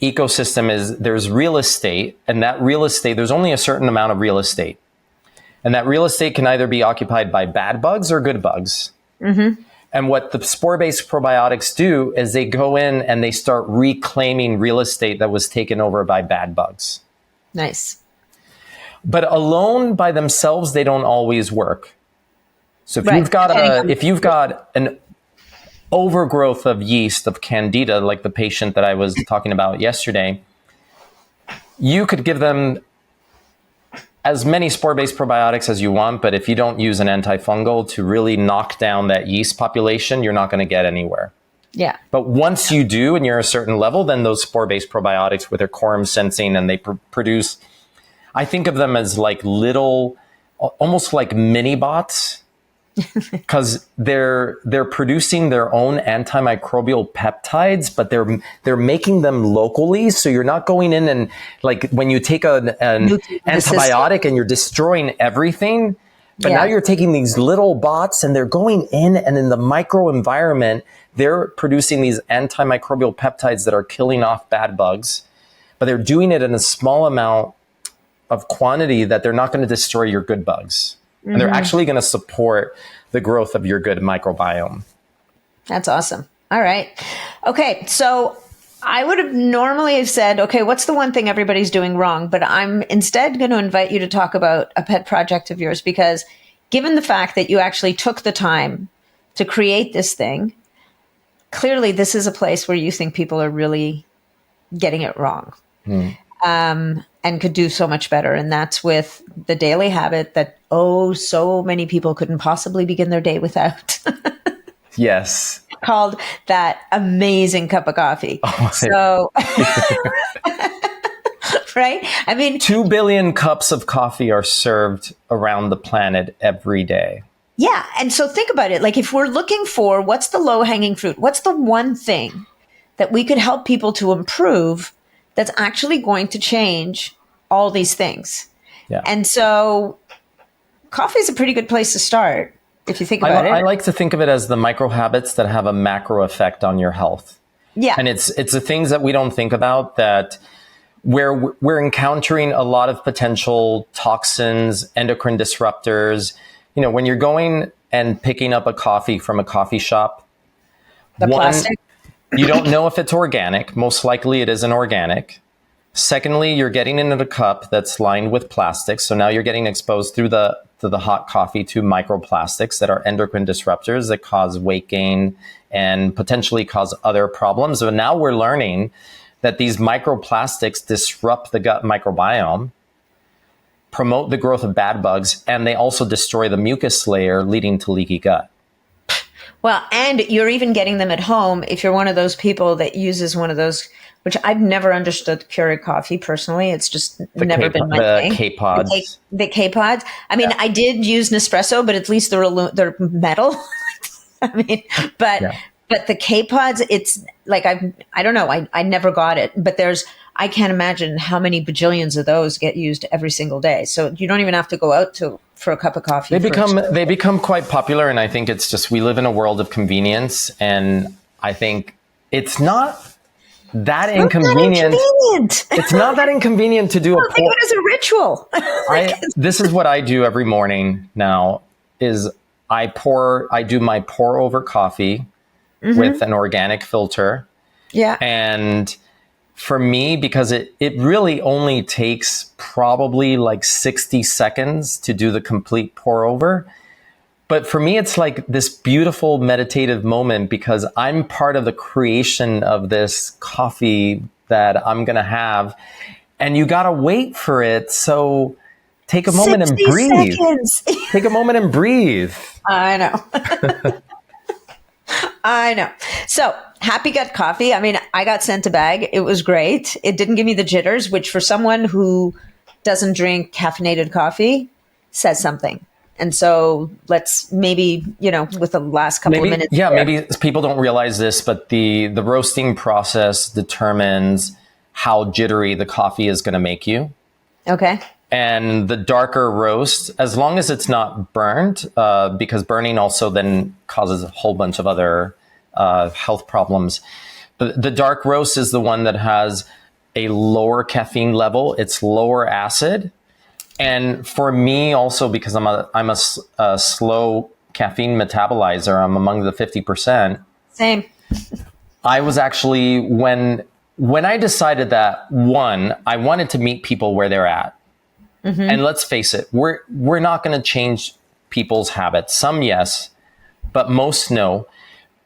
ecosystem there's real estate, and that real estate, there's only a certain amount of real estate. And that real estate can either be occupied by bad bugs or good bugs. Mm-hmm. And what the spore-based probiotics do is they go in and they start reclaiming real estate that was taken over by bad bugs. Nice. But alone by themselves, they don't always work. So if you've got an overgrowth of yeast, of candida, like the patient that I was talking about yesterday, you could give them as many spore-based probiotics as you want, but if you don't use an antifungal to really knock down that yeast population, you're not going to get anywhere. Yeah. But once you do, and you're a certain level, then those spore-based probiotics with their quorum sensing, and they produce, I think of them as like little, almost like mini bots, because they're producing their own antimicrobial peptides, but they're making them locally. So you're not going in and, like, when you take an antibiotic and you're destroying everything, but now you're taking these little bots and they're going in, and in the microenvironment, they're producing these antimicrobial peptides that are killing off bad bugs, but they're doing it in a small amount of quantity that they're not going to destroy your good bugs. Mm-hmm. And they're actually going to support the growth of your good microbiome. That's awesome. All right. Okay. So I would have normally said, okay, what's the one thing everybody's doing wrong? But I'm instead going to invite you to talk about a pet project of yours, because given the fact that you actually took the time to create this thing, clearly this is a place where you think people are really getting it wrong. And could do so much better. And that's with the daily habit that, so many people couldn't possibly begin their day without. Yes. Called that amazing cup of coffee. Oh, so, right? I mean, 2 billion cups of coffee are served around the planet every day. Yeah. And so think about it. Like, if we're looking for what's the low hanging fruit, what's the one thing that we could help people to improve that's actually going to change all these things. Yeah. And so coffee is a pretty good place to start if you think about it. I like to think of it as the micro habits that have a macro effect on your health. Yeah. And it's the things that we don't think about, that where we're encountering a lot of potential toxins, endocrine disruptors. You know, when you're going and picking up a coffee from a coffee shop, plastic. You don't know if it's organic. Most likely it isn't organic. Secondly, you're getting into a cup that's lined with plastic. So now you're getting exposed through the hot coffee to microplastics that are endocrine disruptors that cause weight gain and potentially cause other problems. So now we're learning that these microplastics disrupt the gut microbiome, promote the growth of bad bugs, and they also destroy the mucus layer, leading to leaky gut. Well, and you're even getting them at home if you're one of those people that uses one of those, which I've never understood Keurig coffee personally. It's just never been my thing. The K-Pods. The K-Pods. I mean, I did use Nespresso, but at least they're metal. I mean, but the K-Pods, it's like, I don't know. I never got it, but I can't imagine how many bajillions of those get used every single day. So you don't even have to go out for a cup of coffee. They become quite popular. And I think it's just, we live in a world of convenience. And I think it's not that Not that inconvenient. inconvenient. It's not that inconvenient to do I don't think of it as a ritual. This is what I do every morning now is I do my pour over coffee with an organic filter. Yeah. And for me, because it really only takes probably like 60 seconds to do the complete pour over. But for me, it's like this beautiful meditative moment because I'm part of the creation of this coffee that I'm going to have. And you got to wait for it. So take a moment and 60 breathe. seconds. Take a moment and breathe. I know. I know. So, Happy Gut Coffee. I mean, I got sent a bag. It was great. It didn't give me the jitters, which for someone who doesn't drink caffeinated coffee says something. And so let's maybe, with the last couple of minutes. Yeah, maybe people don't realize this, but the roasting process determines how jittery the coffee is going to make you. Okay. And the darker roast, as long as it's not burnt, because burning also then causes a whole bunch of other health problems. But the dark roast is the one that has a lower caffeine level. It's lower acid. And for me also, because I'm a slow caffeine metabolizer, I'm among the 50%. Same. I was actually, when I decided that, one, I wanted to meet people where they're at. Mm-hmm. And let's face it, we're not going to change people's habits. Some, yes, but most, no.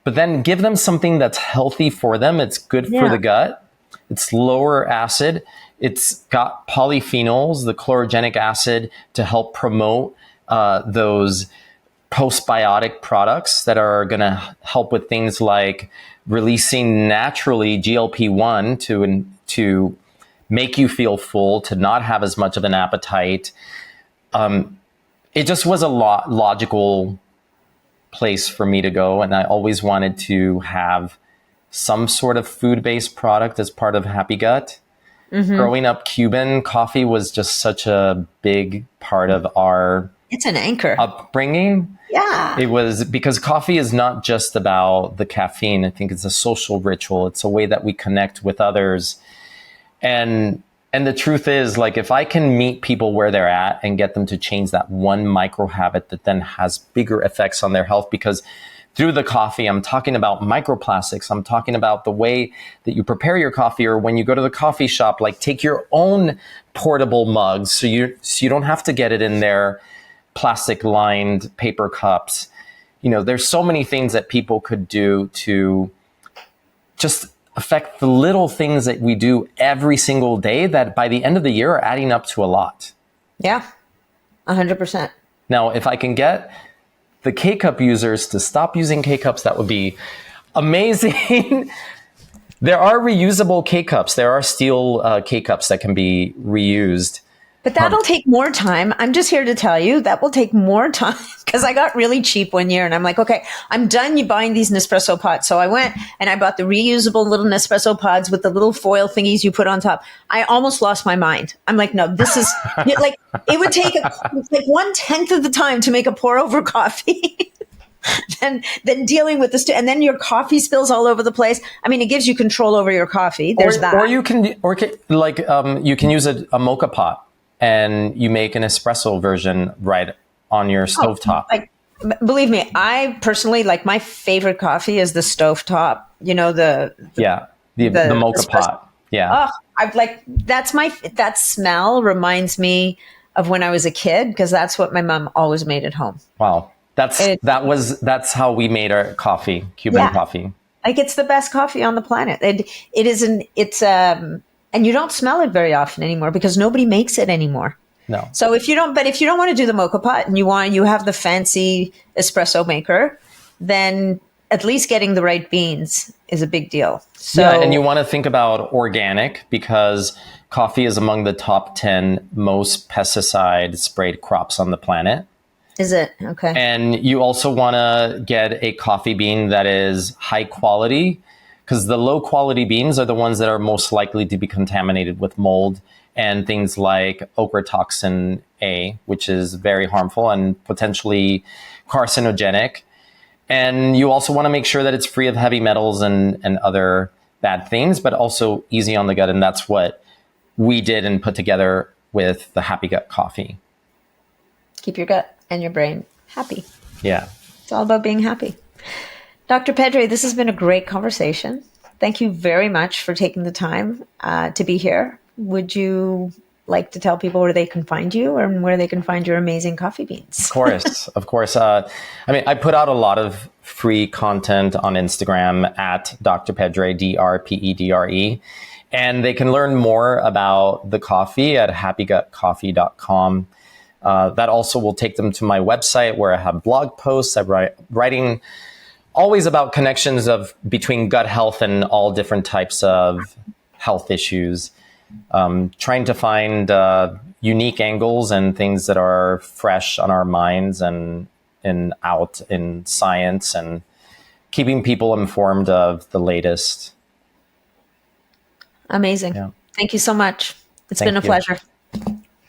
But then give them something that's healthy for them. It's good for the gut. It's lower acid. It's got polyphenols, the chlorogenic acid, to help promote those postbiotic products that are going to help with things like releasing naturally GLP-1 to make you feel full, to not have as much of an appetite. It just was a logical place for me to go. And I always wanted to have some sort of food-based product as part of Happy Gut. Mm-hmm. Growing up Cuban, coffee was just such a big part of our it's an anchor upbringing. Yeah. It was because coffee is not just about the caffeine. I think it's a social ritual. It's a way that we connect with others. And the truth is, like, if I can meet people where they're at and get them to change that one micro habit that then has bigger effects on their health, because through the coffee, I'm talking about microplastics. I'm talking about the way that you prepare your coffee, or when you go to the coffee shop, like take your own portable mugs so you don't have to get it in their plastic lined paper cups. There's so many things that people could do to just affect the little things that we do every single day that by the end of the year are adding up to a lot. Yeah, 100%. Now, if I can get the K-Cup users to stop using K-Cups, that would be amazing. There are reusable K-Cups. There are steel K-Cups that can be reused. But that'll take more time. I'm just here to tell you that will take more time because I got really cheap one year and I'm like, okay, I'm done buying these Nespresso pods. So I went and I bought the reusable little Nespresso pods with the little foil thingies you put on top. I almost lost my mind. I'm like, no, this is like, it would take like 1/10 of the time to make a pour over coffee. Then dealing with this, and then your coffee spills all over the place. I mean, it gives you control over your coffee. There's that. Or you can use a mocha pot. And you make an espresso version right on your stovetop. Believe me, I personally my favorite coffee is the stovetop. The mocha pot. Yeah. Oh, that smell reminds me of when I was a kid because that's what my mom always made at home. Wow, that's how we made our coffee, Cuban coffee. It's the best coffee on the planet. And you don't smell it very often anymore because nobody makes it anymore. No. So if you don't want to do the mocha pot and you have the fancy espresso maker, then at least getting the right beans is a big deal. So, yeah, and you want to think about organic because coffee is among the top 10 most pesticide sprayed crops on the planet. Is it? Okay. And you also want to get a coffee bean that is high quality, because the low quality beans are the ones that are most likely to be contaminated with mold and things like ochre toxin A, which is very harmful and potentially carcinogenic. And you also want to make sure that it's free of heavy metals and other bad things, but also easy on the gut. And that's what we did and put together with the Happy Gut Coffee. Keep your gut and your brain happy. Yeah. It's all about being happy. Dr. Pedre, this has been a great conversation. Thank you very much for taking the time to be here. Would you like to tell people where they can find you or where they can find your amazing coffee beans? Of course. I put out a lot of free content on Instagram at Dr. Pedre, DRPEDRE. And they can learn more about the coffee at happygutcoffee.com. That also will take them to my website where I have blog posts. I'm writing always about connections between gut health and all different types of health issues. Trying to find unique angles and things that are fresh on our minds and out in science, and keeping people informed of the latest. Amazing. Yeah. Thank you so much. It's been a pleasure.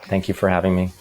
Thank you for having me.